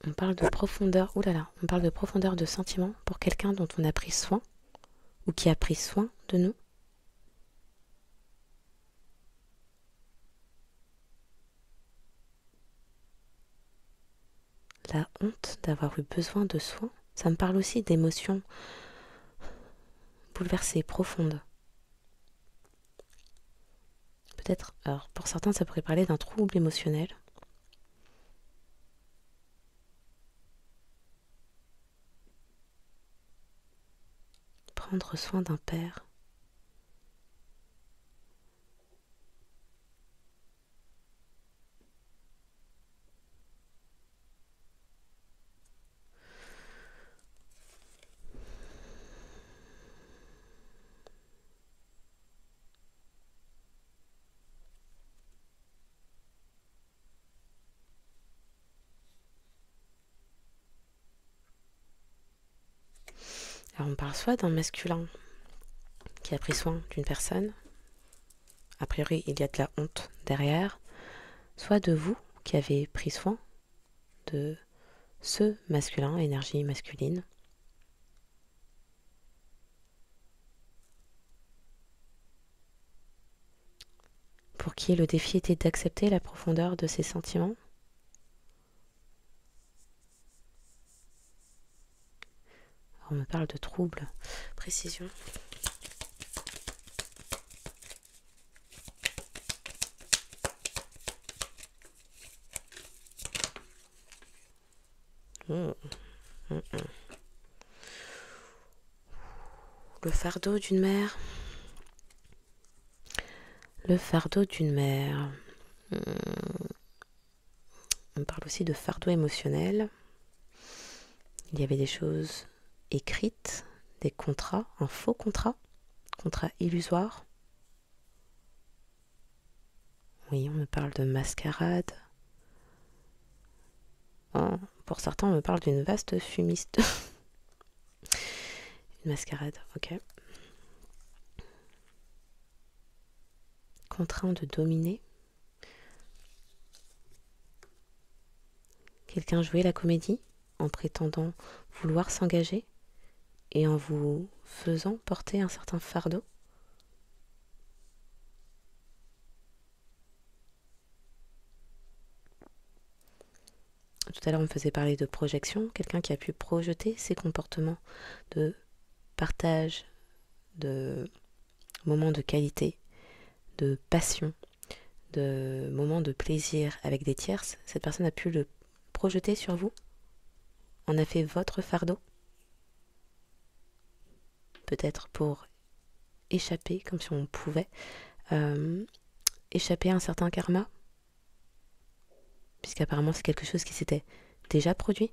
On parle de profondeur, on parle de profondeur de sentiment pour quelqu'un dont on a pris soin ou qui a pris soin de nous. La honte d'avoir eu besoin de soins, ça me parle aussi d'émotions bouleversées, profondes. Peut-être, alors pour certains ça pourrait parler d'un trouble émotionnel. Prendre soin d'un père. Alors on parle soit d'un masculin qui a pris soin d'une personne, a priori il y a de la honte derrière, soit de vous qui avez pris soin de ce masculin, énergie masculine. Pour qui le défi était d'accepter la profondeur de ses sentiments. On me parle de troubles. Précision. Le fardeau d'une mère. Le fardeau d'une mère. On parle aussi de fardeau émotionnel. Il y avait des choses écrites, des contrats, un faux contrat illusoire. Oui, on me parle de mascarade. Oh, pour certains, on me parle d'une vaste fumiste. Une mascarade, ok. Contraint de dominer. Quelqu'un jouait la comédie en prétendant vouloir s'engager et en vous faisant porter un certain fardeau. Tout à l'heure, on me faisait parler de projection, quelqu'un qui a pu projeter ses comportements de partage, de moments de qualité, de passion, de moments de plaisir avec des tierces. Cette personne a pu le projeter sur vous, en a fait votre fardeau, peut-être pour échapper, comme si on pouvait, échapper à un certain karma, puisqu'apparemment c'est quelque chose qui s'était déjà produit.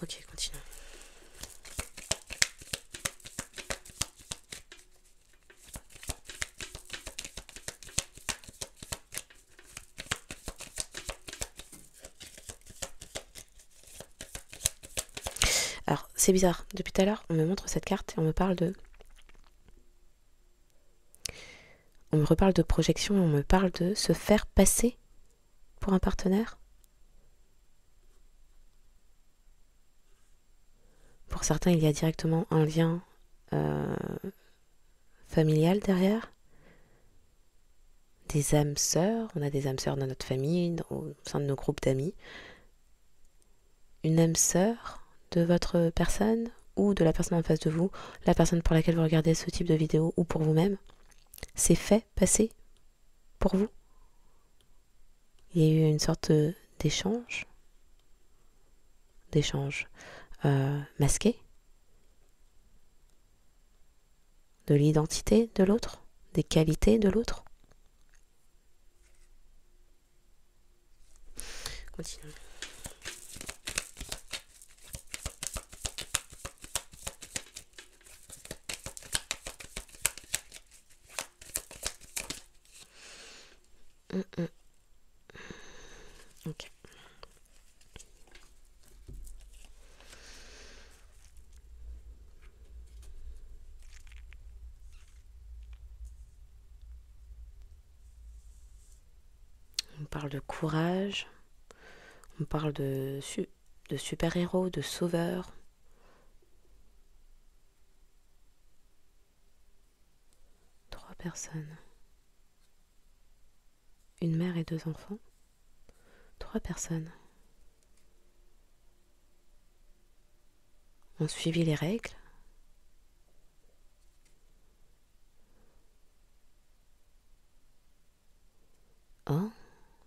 Ok, continuons. Alors, c'est bizarre, depuis tout à l'heure, on me montre cette carte et on me parle de... On me reparle de projection et on me parle de se faire passer pour un partenaire. Pour certains, il y a directement un lien familial derrière. Des âmes sœurs, on a des âmes sœurs dans notre famille, au sein de nos groupes d'amis. Une âme sœur de votre personne ou de la personne en face de vous, la personne pour laquelle vous regardez ce type de vidéo ou pour vous-même, s'est fait passer pour vous. Il y a eu une sorte d'échange masqué de l'identité de l'autre, des qualités de l'autre. Continuons. Ok. On parle de courage, on parle de super-héros, de sauveurs. Trois personnes. Une mère et deux enfants. Trois personnes ont suivi les règles. Oh,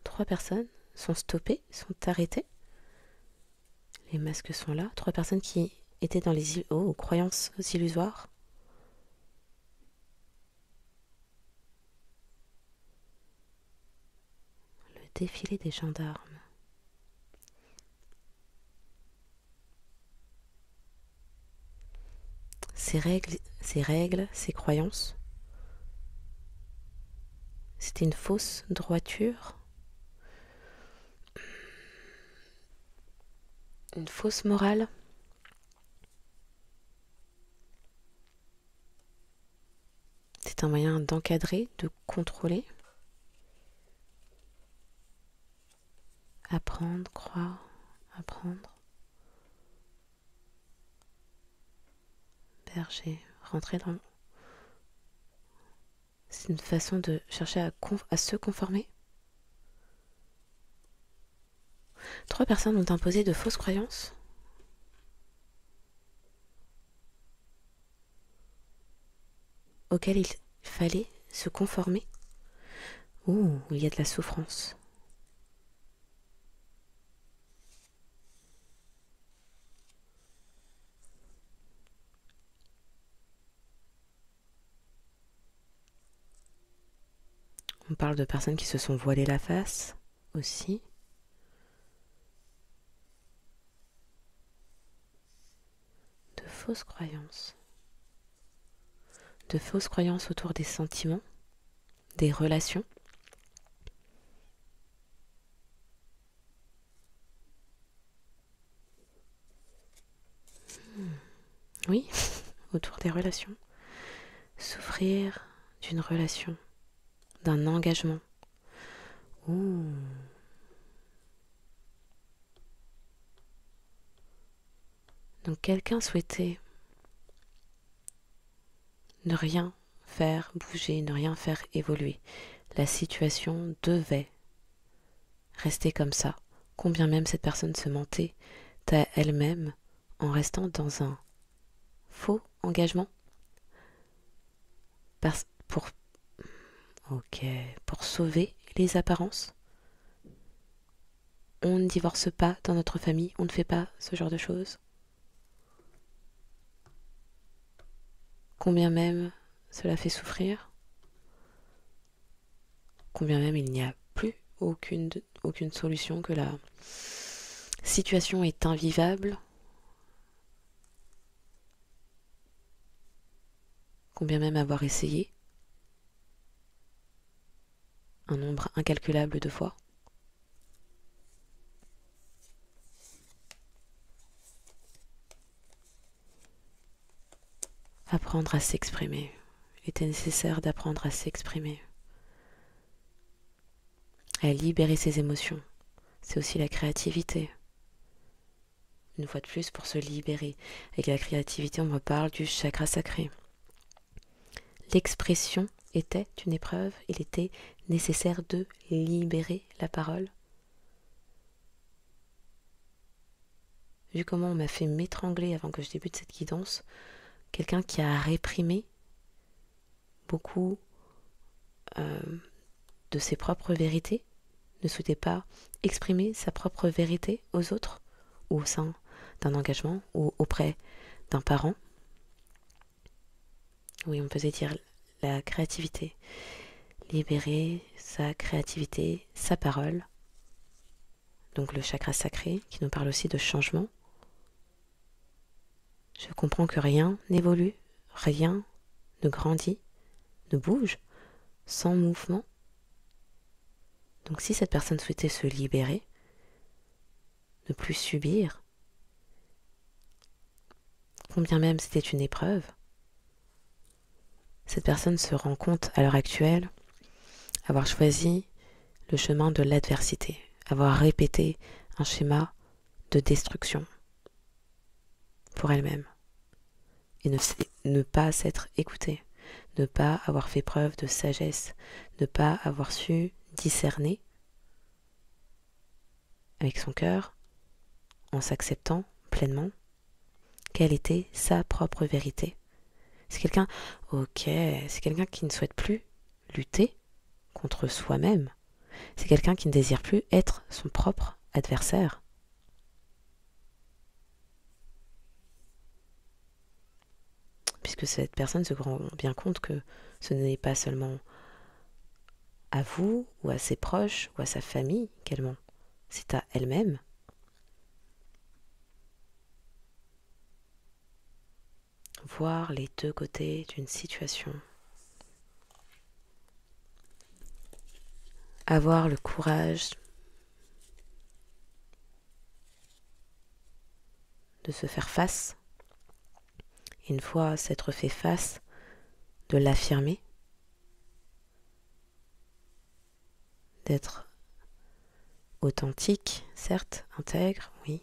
trois personnes sont stoppées, sont arrêtées. Les masques sont là. Trois personnes qui étaient dans les croyances illusoires. Le défilé des gendarmes. Ces règles, ces croyances, c'était une fausse droiture. une fausse morale. C'est un moyen d'encadrer, de contrôler. Apprendre, croire, apprendre. Berger, rentrer dans... C'est une façon de chercher à se conformer. 3 personnes ont imposé de fausses croyances auxquelles il fallait se conformer. Ouh, il y a de la souffrance. On parle de personnes qui se sont voilées la face aussi. De fausses croyances. De fausses croyances autour des sentiments, des relations. Oui, autour des relations. Souffrir d'une relation, d'un engagement. Ouh. Donc quelqu'un souhaitait ne rien faire bouger, ne rien faire évoluer. La situation devait rester comme ça, combien même cette personne se mentait à elle-même en restant dans un faux engagement pour, pour sauver les apparences. On ne divorce pas dans notre famille, on ne fait pas ce genre de choses. Combien même cela fait souffrir, combien même il n'y a plus aucune solution, que la situation est invivable, combien même avoir essayé un nombre incalculable de fois. Apprendre à s'exprimer. Il était nécessaire d'apprendre à s'exprimer, à libérer ses émotions. C'est aussi la créativité. Une fois de plus, pour se libérer. Avec la créativité, on me parle du chakra sacré. L'expression était une épreuve, il était nécessaire de libérer la parole. Vu comment on m'a fait m'étrangler avant que je débute cette guidance, quelqu'un qui a réprimé beaucoup de ses propres vérités, ne souhaitait pas exprimer sa propre vérité aux autres, ou au sein d'un engagement, ou auprès d'un parent. Oui, on peut dire la créativité. Libérer sa créativité, sa parole. Donc le chakra sacré, qui nous parle aussi de changement. Je comprends que rien n'évolue, rien ne grandit, ne bouge, sans mouvement. Donc si cette personne souhaitait se libérer, ne plus subir, combien même c'était une épreuve, cette personne se rend compte à l'heure actuelle avoir choisi le chemin de l'adversité, avoir répété un schéma de destruction pour elle-même et ne pas s'être écoutée, ne pas avoir fait preuve de sagesse, ne pas avoir su discerner avec son cœur, en s'acceptant pleinement, quelle était sa propre vérité. C'est quelqu'un, c'est quelqu'un qui ne souhaite plus lutter contre soi-même. C'est quelqu'un qui ne désire plus être son propre adversaire. Puisque cette personne se rend bien compte que ce n'est pas seulement à vous, ou à ses proches, ou à sa famille qu'elle ment. C'est à elle-même. Voir les deux côtés d'une situation. Avoir le courage de se faire face. Et une fois s'être fait face, de l'affirmer, d'être authentique, certes, intègre, oui,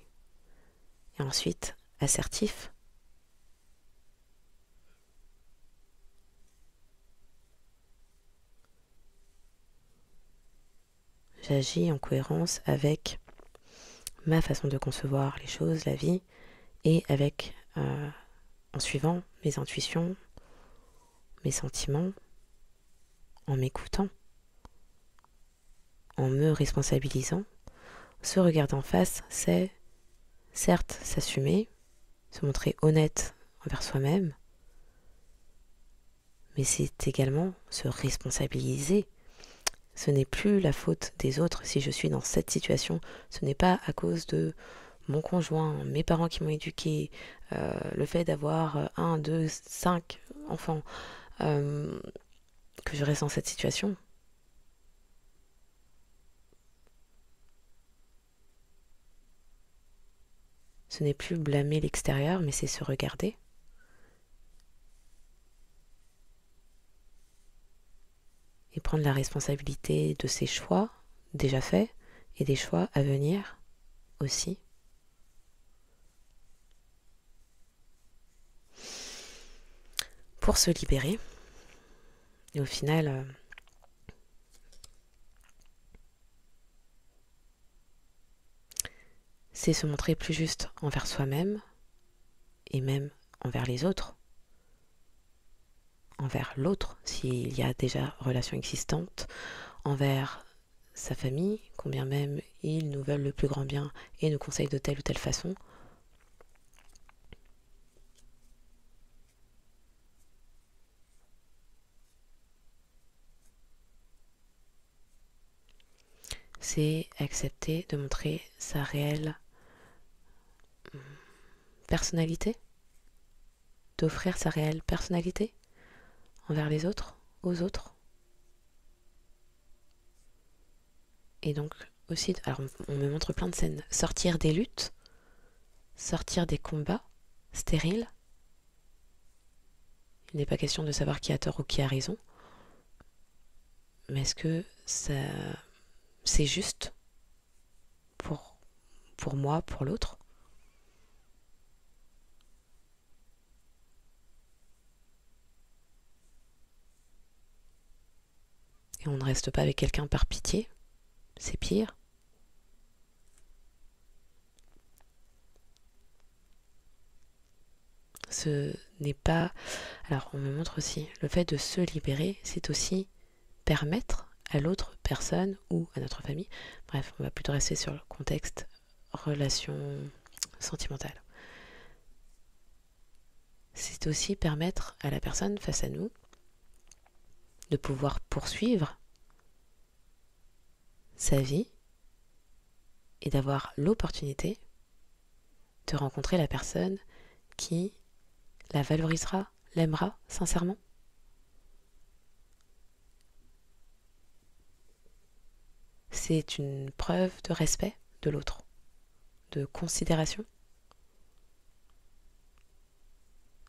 et ensuite assertif. J'agis en cohérence avec ma façon de concevoir les choses, la vie, et avec, en suivant mes intuitions, mes sentiments, en m'écoutant, en me responsabilisant. Se regarder en face, c'est certes s'assumer, se montrer honnête envers soi-même, mais c'est également se responsabiliser. Ce n'est plus la faute des autres si je suis dans cette situation. Ce n'est pas à cause de mon conjoint, mes parents qui m'ont éduqué, le fait d'avoir 1, 2, 5 enfants, que je reste dans cette situation. Ce n'est plus blâmer l'extérieur, mais c'est se regarder. Et prendre la responsabilité de ses choix déjà faits et des choix à venir aussi. Pour se libérer. Et au final, c'est se montrer plus juste envers soi-même et même envers les autres. Envers l'autre, s'il y a déjà relation existante, envers sa famille, combien même ils nous veulent le plus grand bien et nous conseillent de telle ou telle façon. C'est accepter de montrer sa réelle personnalité, d'offrir sa réelle personnalité envers les autres, aux autres. Et donc aussi, alors on me montre plein de scènes, sortir des luttes, sortir des combats stériles. Il n'est pas question de savoir qui a tort ou qui a raison, mais est-ce que c'est juste pour moi, pour l'autre? Et on ne reste pas avec quelqu'un par pitié, c'est pire. Ce n'est pas... Alors on me montre aussi, le fait de se libérer, c'est aussi permettre à l'autre personne ou à notre famille, bref, on va plutôt rester sur le contexte relation sentimentale. C'est aussi permettre à la personne face à nous de pouvoir poursuivre sa vie et d'avoir l'opportunité de rencontrer la personne qui la valorisera, l'aimera sincèrement. C'est une preuve de respect de l'autre, de considération.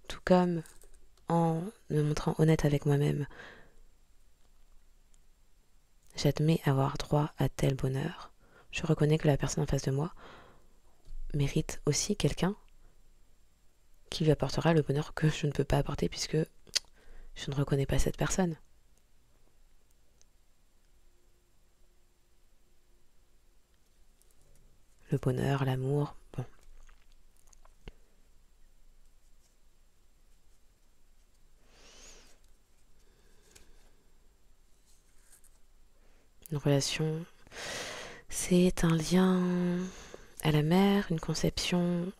Tout comme en me montrant honnête avec moi-même, j'admets avoir droit à tel bonheur. Je reconnais que la personne en face de moi mérite aussi quelqu'un qui lui apportera le bonheur que je ne peux pas apporter puisque je ne reconnais pas cette personne. Le bonheur, l'amour, bon. Une relation, c'est un lien à la mère, une conception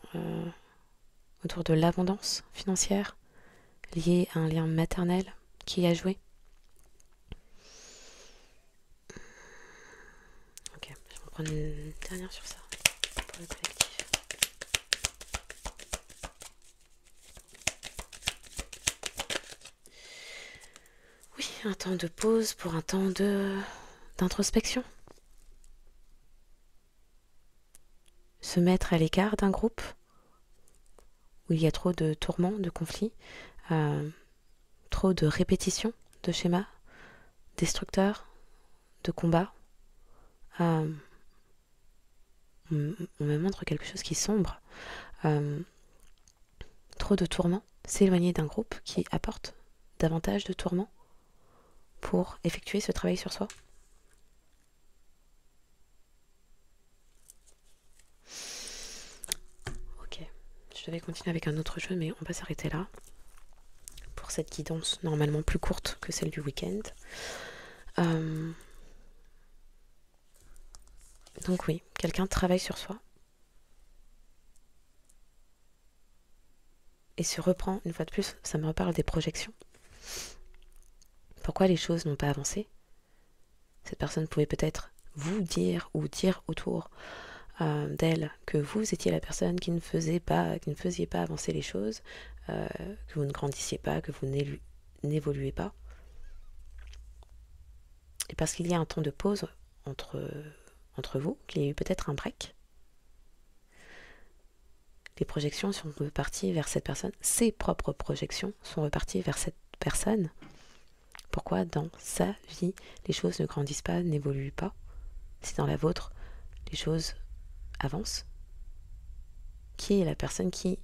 autour de l'abondance financière, liée à un lien maternel qui a joué. Ok, je vais en prendre une dernière sur ça, pour le collectif. Oui, un temps de pause pour un temps d'introspection. Se mettre à l'écart d'un groupe où il y a trop de tourments, de conflits, trop de répétitions de schémas destructeurs, de combats. On me montre quelque chose qui est sombre. Trop de tourments, s'éloigner d'un groupe qui apporte davantage de tourments pour effectuer ce travail sur soi. Ok, je devais continuer avec un autre jeu, mais on va s'arrêter là pour cette guidance normalement plus courte que celle du week-end. Donc oui, quelqu'un travaille sur soi et se reprend, une fois de plus, ça me reparle des projections. Pourquoi les choses n'ont pas avancé? Cette personne pouvait peut-être vous dire ou dire autour d'elle que vous étiez la personne qui ne faisiez pas avancer les choses, que vous ne grandissiez pas, que vous n'évoluez pas. Et parce qu'il y a un temps de pause entre vous, qu'il y a eu peut-être un break, les projections sont reparties vers cette personne, ses propres projections sont reparties vers cette personne. Pourquoi dans sa vie, les choses ne grandissent pas, n'évoluent pas, si dans la vôtre, les choses avancent? Qui est la personne qui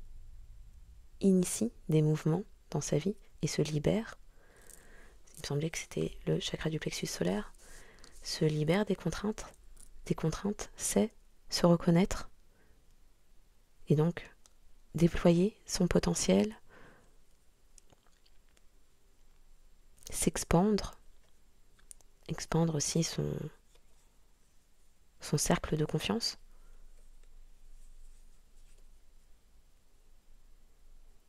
initie des mouvements dans sa vie et se libère? Il me semblait que c'était le chakra du plexus solaire. Se libère des contraintes. Des contraintes, c'est se reconnaître et donc déployer son potentiel, s'expandre, expandre aussi son cercle de confiance,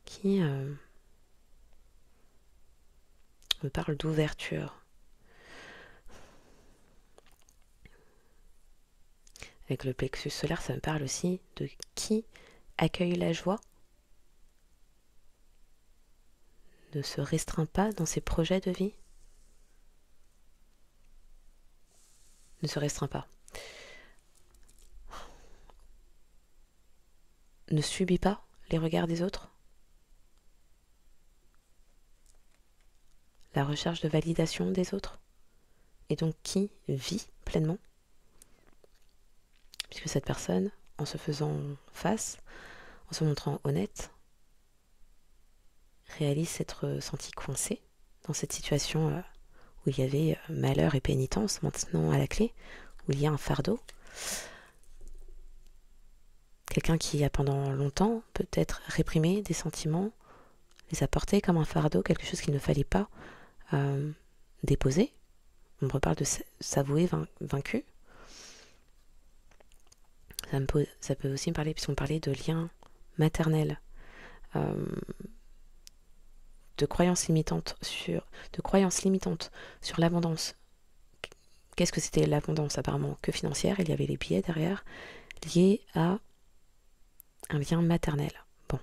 qui me parle d'ouverture. Avec le plexus solaire, ça me parle aussi de qui accueille la joie, ne se restreint pas dans ses projets de vie, ne se restreint pas, ne subit pas les regards des autres, la recherche de validation des autres, et donc qui vit pleinement, puisque cette personne, en se faisant face, en se montrant honnête, réalise s'être sentie coincée dans cette situation où il y avait malheur et pénitence maintenant à la clé, où il y a un fardeau. Quelqu'un qui a pendant longtemps peut-être réprimé des sentiments, les a portés comme un fardeau, quelque chose qu'il ne fallait pas déposer. On me reparle de s'avouer vaincu. Ça peut aussi me parler, puisqu'on parlait de liens maternels, de croyances limitantes sur l'abondance. Qu'est-ce que c'était l'abondance? Apparemment que financière, il y avait les billets derrière, liés à un lien maternel. Bon.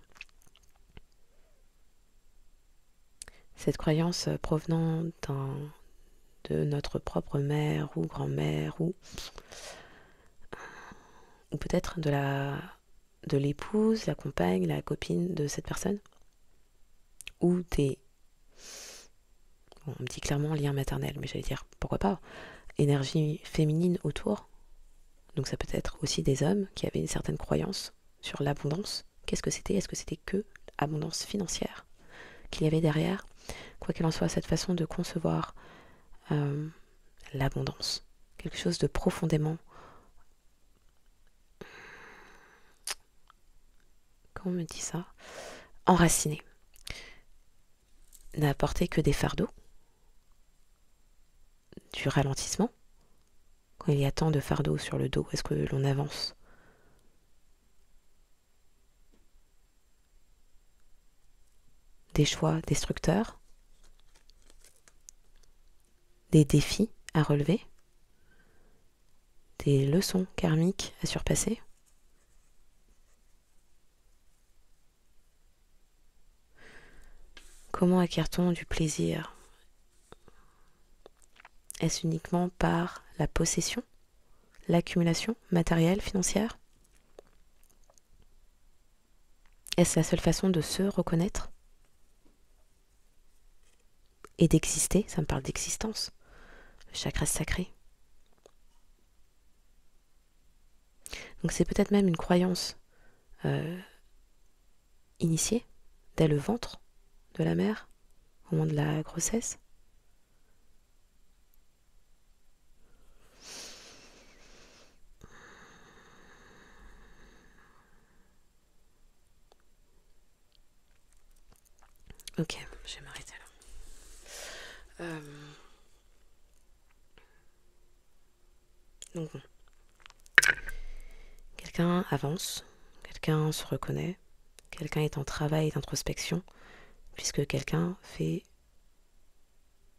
Cette croyance provenant de notre propre mère ou grand-mère ou peut-être de l'épouse, la compagne, la copine de cette personne, ou des... Bon, on me dit clairement lien maternel, mais j'allais dire, pourquoi pas, énergie féminine autour. Donc ça peut être aussi des hommes qui avaient une certaine croyance sur l'abondance. Qu'est-ce que c'était? Est-ce que c'était que abondance financière qu'il y avait derrière? Quoi qu'il en soit, cette façon de concevoir l'abondance, quelque chose de profondément... Comment on me dit ça? Enraciné. N'a apporté que des fardeaux, du ralentissement. Quand il y a tant de fardeaux sur le dos, est-ce que l'on avance? Des choix destructeurs, des défis à relever, des leçons karmiques à surpasser. Comment acquiert-on du plaisir? Est-ce uniquement par la possession, l'accumulation matérielle, financière? Est-ce la seule façon de se reconnaître et d'exister? Ça me parle d'existence. Le chakra sacré. Donc c'est peut-être même une croyance initiée dès le ventre de la mère, au moment de la grossesse. Ok, je vais m'arrêter là. Donc bon. Quelqu'un avance, quelqu'un se reconnaît, quelqu'un est en travail d'introspection, puisque quelqu'un fait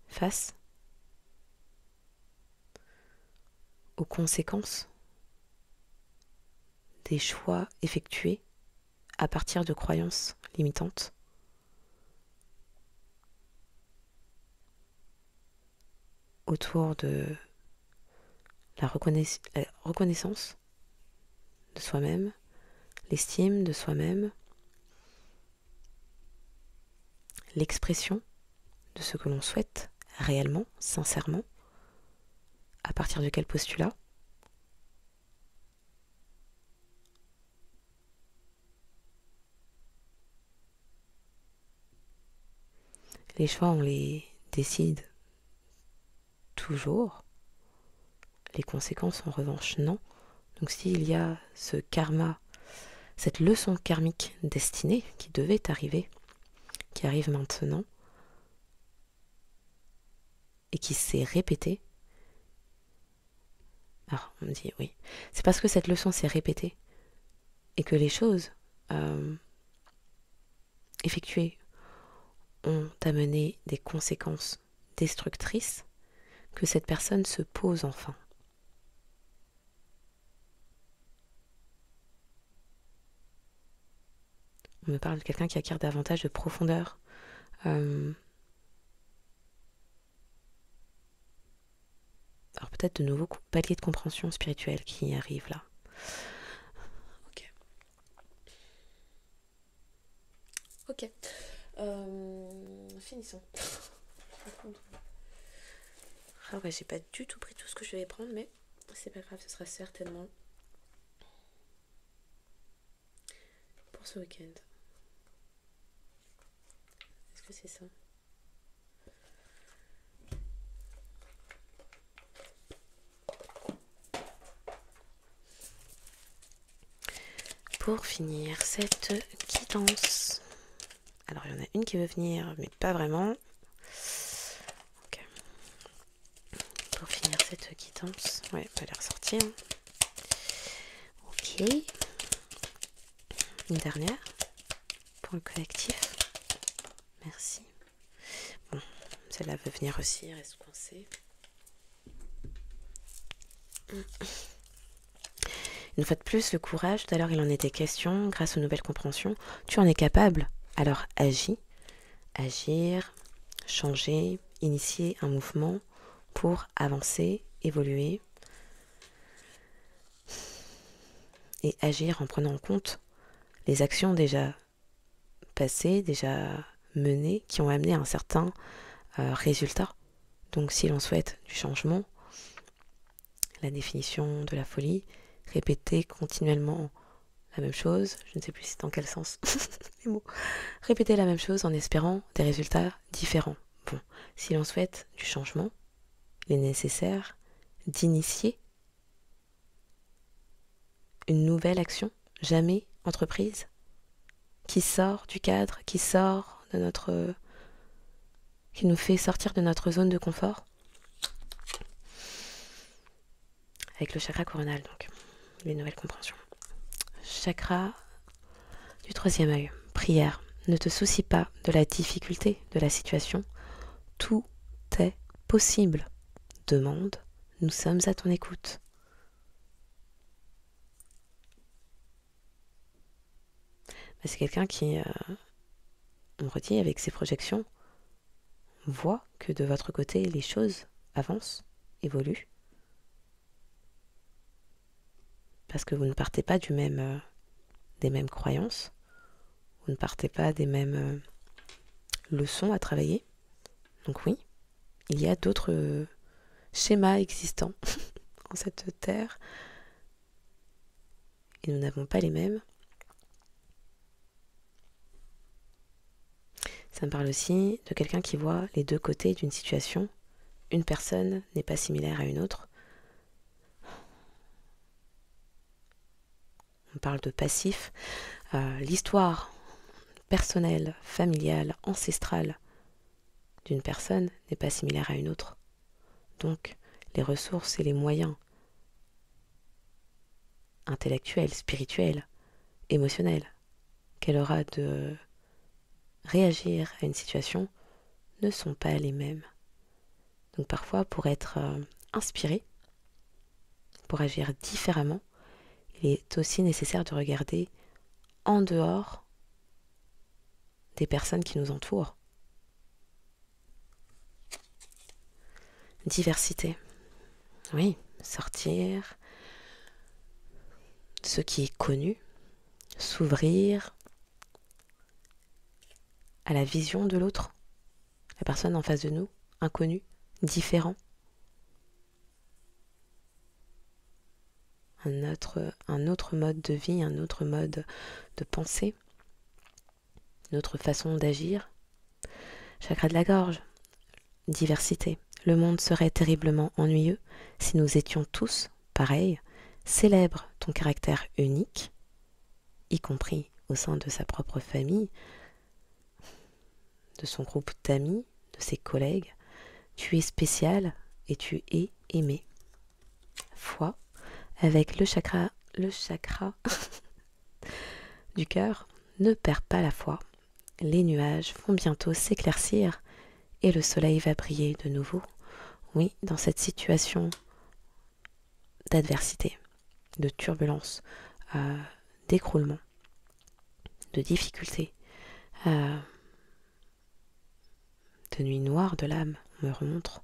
face aux conséquences des choix effectués à partir de croyances limitantes. Autour de la reconnaissance de soi-même, l'estime de soi-même, l'expression de ce que l'on souhaite réellement, sincèrement, à partir de quel postulat. Les choix, on les décide toujours. Les conséquences, en revanche, non. Donc s'il y a ce karma, cette leçon karmique destinée qui devait arriver, qui arrive maintenant, et qui s'est répétée, alors on me dit oui, c'est parce que cette leçon s'est répétée, et que les choses effectuées ont amené des conséquences destructrices, que cette personne se pose enfin. On me parle de quelqu'un qui acquiert davantage de profondeur. Alors peut-être de nouveaux paliers de compréhension spirituelle qui arrivent là. Ok. Ok. Finissons. Ah ouais, j'ai pas du tout pris tout ce que je devais prendre, mais c'est pas grave, ce sera certainement pour ce week-end. Est-ce que c'est ça? Pour finir cette guidance, alors il y en a une qui veut venir, mais pas vraiment. Ok. Pour finir cette guidance, ouais, elle est ressortie. Ok. Une dernière pour le collectif. Merci. Bon, celle-là veut venir aussi, reste coincée. Une fois de plus, le courage, tout à l'heure il en était question, grâce aux nouvelles compréhensions, tu en es capable, alors agis. Agir, changer, initier un mouvement pour avancer, évoluer et agir en prenant en compte les actions déjà passées, déjà menées, qui ont amené un certain résultat. Donc si l'on souhaite du changement, la définition de la folie, répéter continuellement la même chose, je ne sais plus dans quel sens les mots, répéter la même chose en espérant des résultats différents. Bon, si l'on souhaite du changement, il est nécessaire d'initier une nouvelle action, jamais entreprise, qui sort du cadre, qui sort de notre... qui nous fait sortir de notre zone de confort. Avec le chakra coronal, donc, les nouvelles compréhensions. Chakra du troisième œil, prière. Ne te soucie pas de la difficulté de la situation. Tout est possible. Demande, nous sommes à ton écoute. C'est quelqu'un qui, on redit avec ses projections, voit que de votre côté, les choses avancent, évoluent. Parce que vous ne partez pas des mêmes croyances. Vous ne partez pas des mêmes leçons à travailler. Donc oui, il y a d'autres schémas existants en cette terre. Et nous n'avons pas les mêmes. Ça me parle aussi de quelqu'un qui voit les deux côtés d'une situation. Une personne n'est pas similaire à une autre. On parle de passif. L'histoire personnelle, familiale, ancestrale d'une personne n'est pas similaire à une autre. Donc, les ressources et les moyens intellectuels, spirituels, émotionnels qu'elle aura de réagir à une situation ne sont pas les mêmes. Donc parfois, pour être inspiré, pour agir différemment, il est aussi nécessaire de regarder en dehors des personnes qui nous entourent. Diversité. Oui, sortir de ce qui est connu, s'ouvrir à la vision de l'autre, la personne en face de nous, inconnue, différent. Un autre mode de vie, un autre mode de pensée, une autre façon d'agir. Chakra de la gorge, diversité. Le monde serait terriblement ennuyeux si nous étions tous pareils. Célèbre ton caractère unique, y compris au sein de sa propre famille, de son groupe d'amis, de ses collègues. Tu es spécial et tu es aimé. Foi, avec le chakra du cœur, ne perds pas la foi. Les nuages vont bientôt s'éclaircir et le soleil va briller de nouveau. Oui, dans cette situation d'adversité, de turbulence, d'écroulement, de difficulté, de nuit noire de l'âme, on me remontre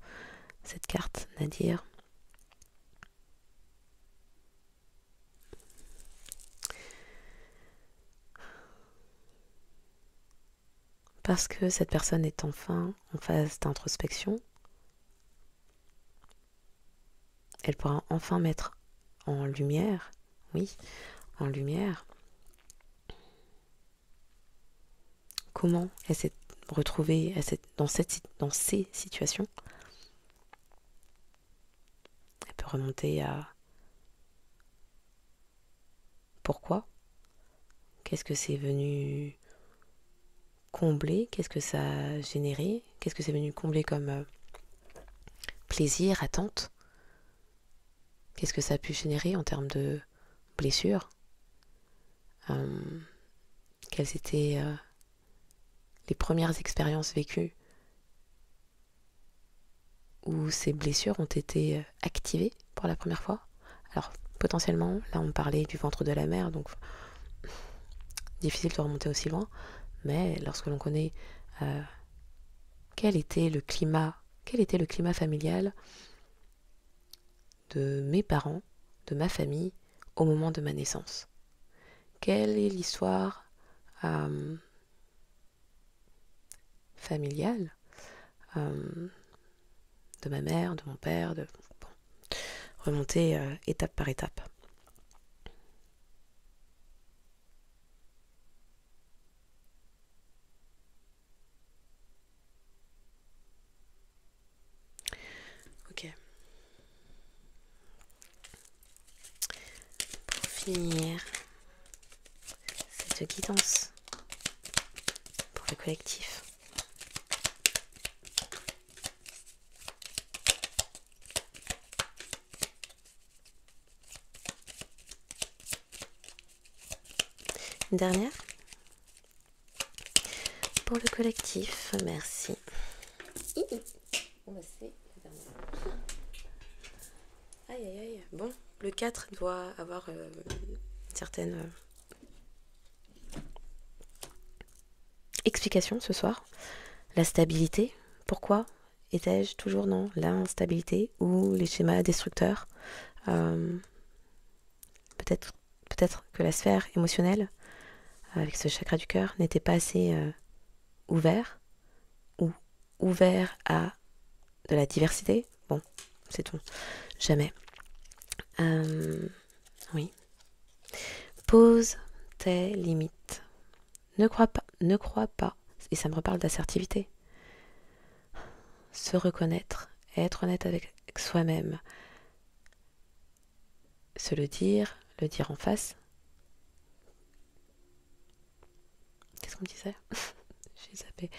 cette carte, Nadir. Parce que cette personne est enfin en phase d'introspection, elle pourra enfin mettre en lumière, oui, en lumière, comment elle s'est retrouvée dans ces situations. Elle peut remonter à pourquoi, qu'est-ce que c'est venu combler, qu'est-ce que ça a généré, qu'est-ce que c'est venu combler comme plaisir, attente, qu'est-ce que ça a pu générer en termes de blessures, quelles étaient les premières expériences vécues où ces blessures ont été activées pour la première fois. Alors potentiellement, là on parlait du ventre de la mère, donc difficile de remonter aussi loin, mais lorsque l'on connaît quel était le climat familial de mes parents, de ma famille, au moment de ma naissance. Quelle est l'histoire familiale de ma mère, de mon père, remonter étape par étape. Ok. Pour finir cette guidance pour le collectif. Une dernière pour le collectif, merci. C'est la dernière. Aïe aïe aïe. Bon, le 4 doit avoir une certaine explication ce soir. La stabilité. Pourquoi étais-je toujours dans l'instabilité ou les schémas destructeurs? Peut-être que la sphère émotionnelle avec ce chakra du cœur, n'était pas assez ouvert ou ouvert à de la diversité. Bon, c'est tout. Jamais. Oui. Pose tes limites. Ne crois pas, et ça me reparle d'assertivité. Se reconnaître, être honnête avec soi-même. Se le dire en face. Qu'est-ce qu'on me disait? J'ai zappé.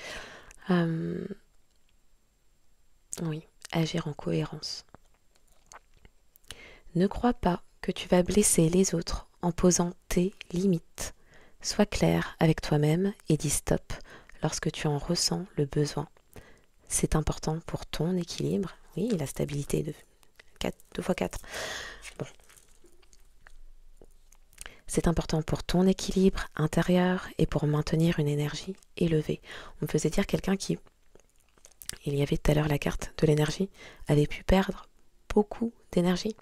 Oui, agir en cohérence. Ne crois pas que tu vas blesser les autres en posant tes limites. Sois clair avec toi-même et dis stop lorsque tu en ressens le besoin. C'est important pour ton équilibre. Oui, la stabilité de 2 x 4. Bon. C'est important pour ton équilibre intérieur et pour maintenir une énergie élevée. On me faisait dire quelqu'un qui, il y avait tout à l'heure la carte de l'énergie, avait pu perdre beaucoup d'énergie.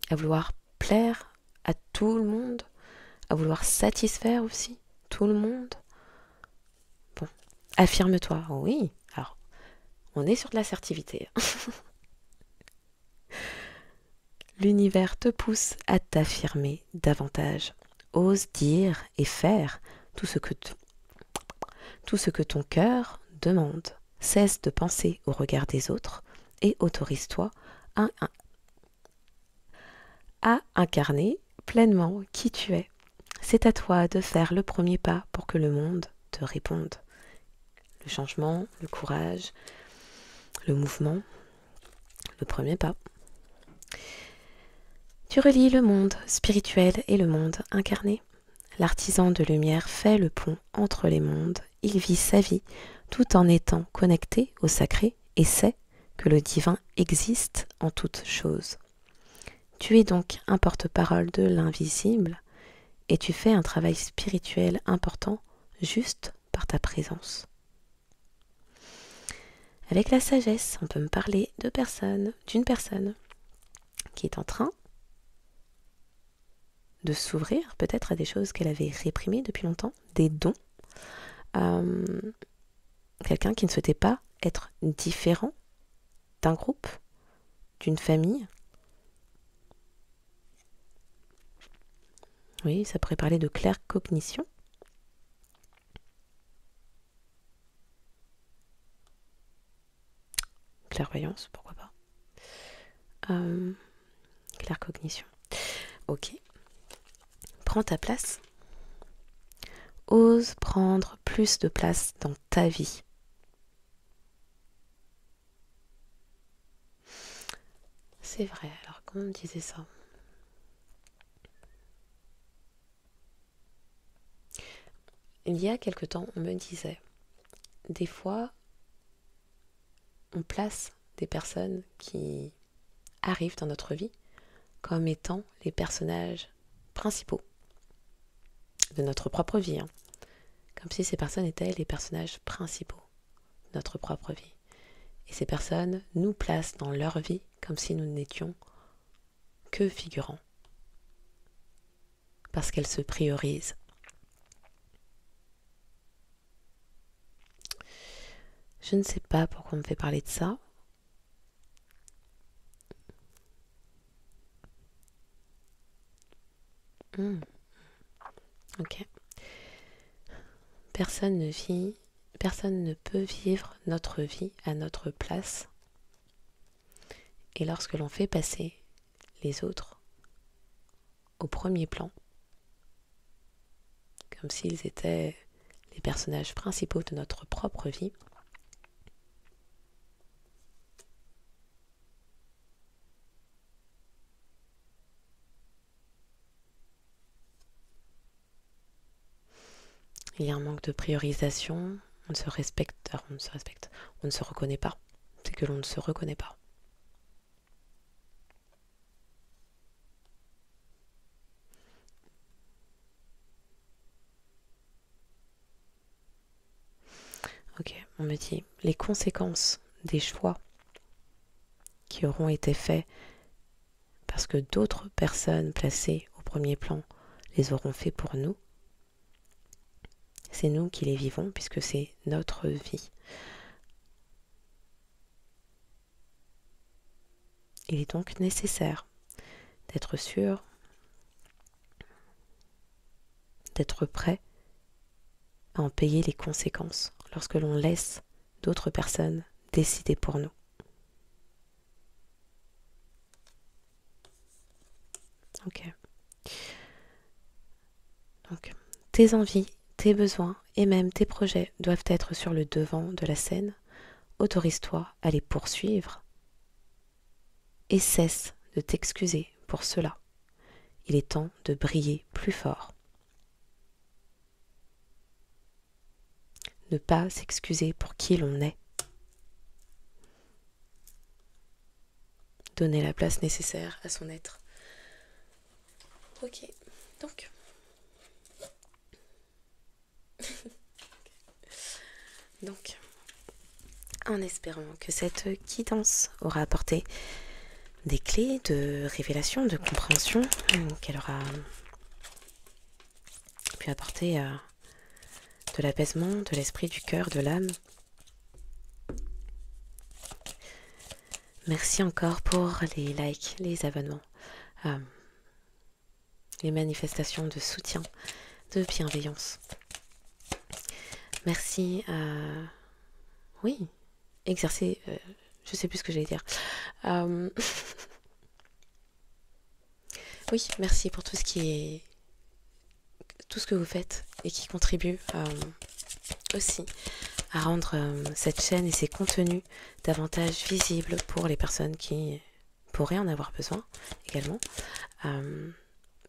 À vouloir plaire à tout le monde, à vouloir satisfaire aussi tout le monde. Bon, affirme-toi. Oui, alors, on est sur de l'assertivité. L'univers te pousse à t'affirmer davantage. Ose dire et faire tout ce que ton cœur demande. Cesse de penser au regard des autres et autorise-toi à incarner pleinement qui tu es. C'est à toi de faire le premier pas pour que le monde te réponde. Le changement, le courage, le mouvement, le premier pas. Tu relis le monde spirituel et le monde incarné. L'artisan de lumière fait le pont entre les mondes. Il vit sa vie tout en étant connecté au sacré et sait que le divin existe en toutes choses. Tu es donc un porte-parole de l'invisible et tu fais un travail spirituel important juste par ta présence. Avec la sagesse, on peut me parler d'une personne qui est en train de s'ouvrir peut-être à des choses qu'elle avait réprimées depuis longtemps, des dons. Quelqu'un qui ne souhaitait pas être différent d'un groupe, d'une famille. Oui, ça pourrait parler de claircognition. Clairvoyance, pourquoi pas. Claircognition. Ok. Prends ta place. Ose prendre plus de place dans ta vie. C'est vrai, alors comment on disait ça? Il y a quelque temps, on me disait, des fois, on place des personnes qui arrivent dans notre vie comme étant les personnages principaux de notre propre vie. Comme si ces personnes étaient les personnages principaux de notre propre vie. Et ces personnes nous placent dans leur vie comme si nous n'étions que figurants. Parce qu'elles se priorisent. Je ne sais pas pourquoi on me fait parler de ça. Ok. Personne ne peut vivre notre vie à notre place. Et lorsque l'on fait passer les autres au premier plan, comme s'ils étaient les personnages principaux de notre propre vie, il y a un manque de priorisation, on ne se reconnaît pas. C'est que l'on ne se reconnaît pas. Ok, on me dit les conséquences des choix qui auront été faits parce que d'autres personnes placées au premier plan les auront fait pour nous C'est nous qui les vivons puisque c'est notre vie. Il est donc nécessaire d'être sûr, d'être prêt à en payer les conséquences lorsque l'on laisse d'autres personnes décider pour nous. Ok. Donc, tes envies, tes besoins et même tes projets doivent être sur le devant de la scène. Autorise-toi à les poursuivre et cesse de t'excuser pour cela. Il est temps de briller plus fort. Ne pas s'excuser pour qui l'on est. Donner la place nécessaire à son être. Ok, donc. Donc, en espérant que cette guidance aura apporté des clés de révélation, de compréhension, qu'elle aura pu apporter de l'apaisement, de l'esprit, du cœur, de l'âme. Merci encore pour les likes, les abonnements, les manifestations de soutien, de bienveillance. Merci oui, exercer, je sais plus ce que j'allais dire. Oui, merci pour tout ce que vous faites et qui contribue aussi à rendre cette chaîne et ses contenus davantage visibles pour les personnes qui pourraient en avoir besoin également.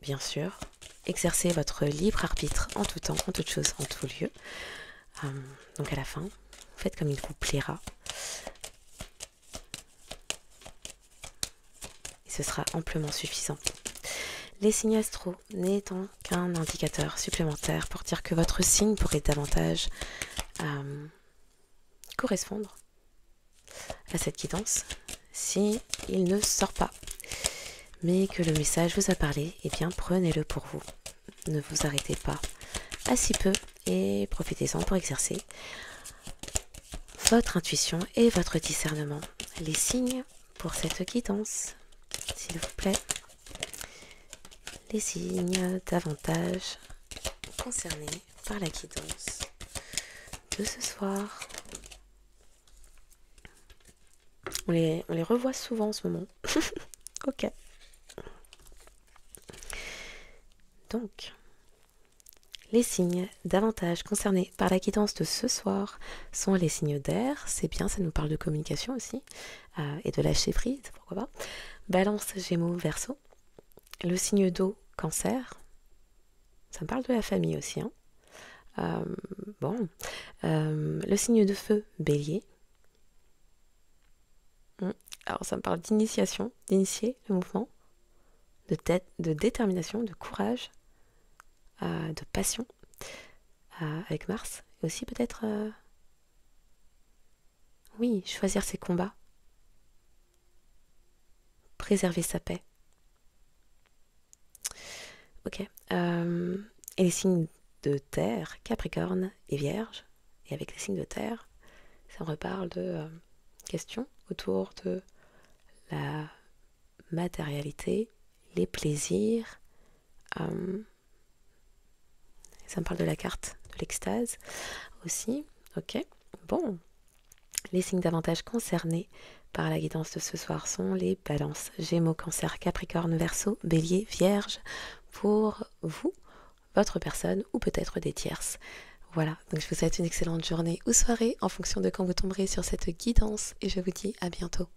Bien sûr, exercez votre libre arbitre en tout temps, en toute chose, en tout lieu. Donc à la fin, faites comme il vous plaira. Et ce sera amplement suffisant. Les signes astro n'étant qu'un indicateur supplémentaire pour dire que votre signe pourrait davantage correspondre à cette guidance si il ne sort pas. Mais que le message vous a parlé, eh bien prenez-le pour vous. Ne vous arrêtez pas à si peu et profitez-en pour exercer votre intuition et votre discernement. Les signes pour cette guidance, s'il vous plaît. Les signes davantage concernés par la guidance de ce soir. On les revoit souvent en ce moment. Ok. Donc, les signes davantage concernés par la guidance de ce soir sont les signes d'air. C'est bien, ça nous parle de communication aussi. Et de lâcher prise, pourquoi pas. Balance, Gémeaux, Verseau. Le signe d'eau, Cancer. Ça me parle de la famille aussi. Hein. Le signe de feu, Bélier. Alors ça me parle d'initiation, d'initier le mouvement, de détermination, de courage, de passion, avec Mars. Et aussi peut-être, oui, choisir ses combats, préserver sa paix. Ok. Et les signes de terre, Capricorne et Vierge. Et avec les signes de terre, ça me reparle de questions autour de la matérialité, les plaisirs. Ça me parle de la carte de l'extase aussi. Ok. Bon. Les signes davantage concernés par la guidance de ce soir sont les balances, Gémeaux, Cancer, Capricorne, Verseau, Bélier, Vierge, pour vous, votre personne ou peut-être des tierces. Voilà, donc je vous souhaite une excellente journée ou soirée en fonction de quand vous tomberez sur cette guidance et je vous dis à bientôt.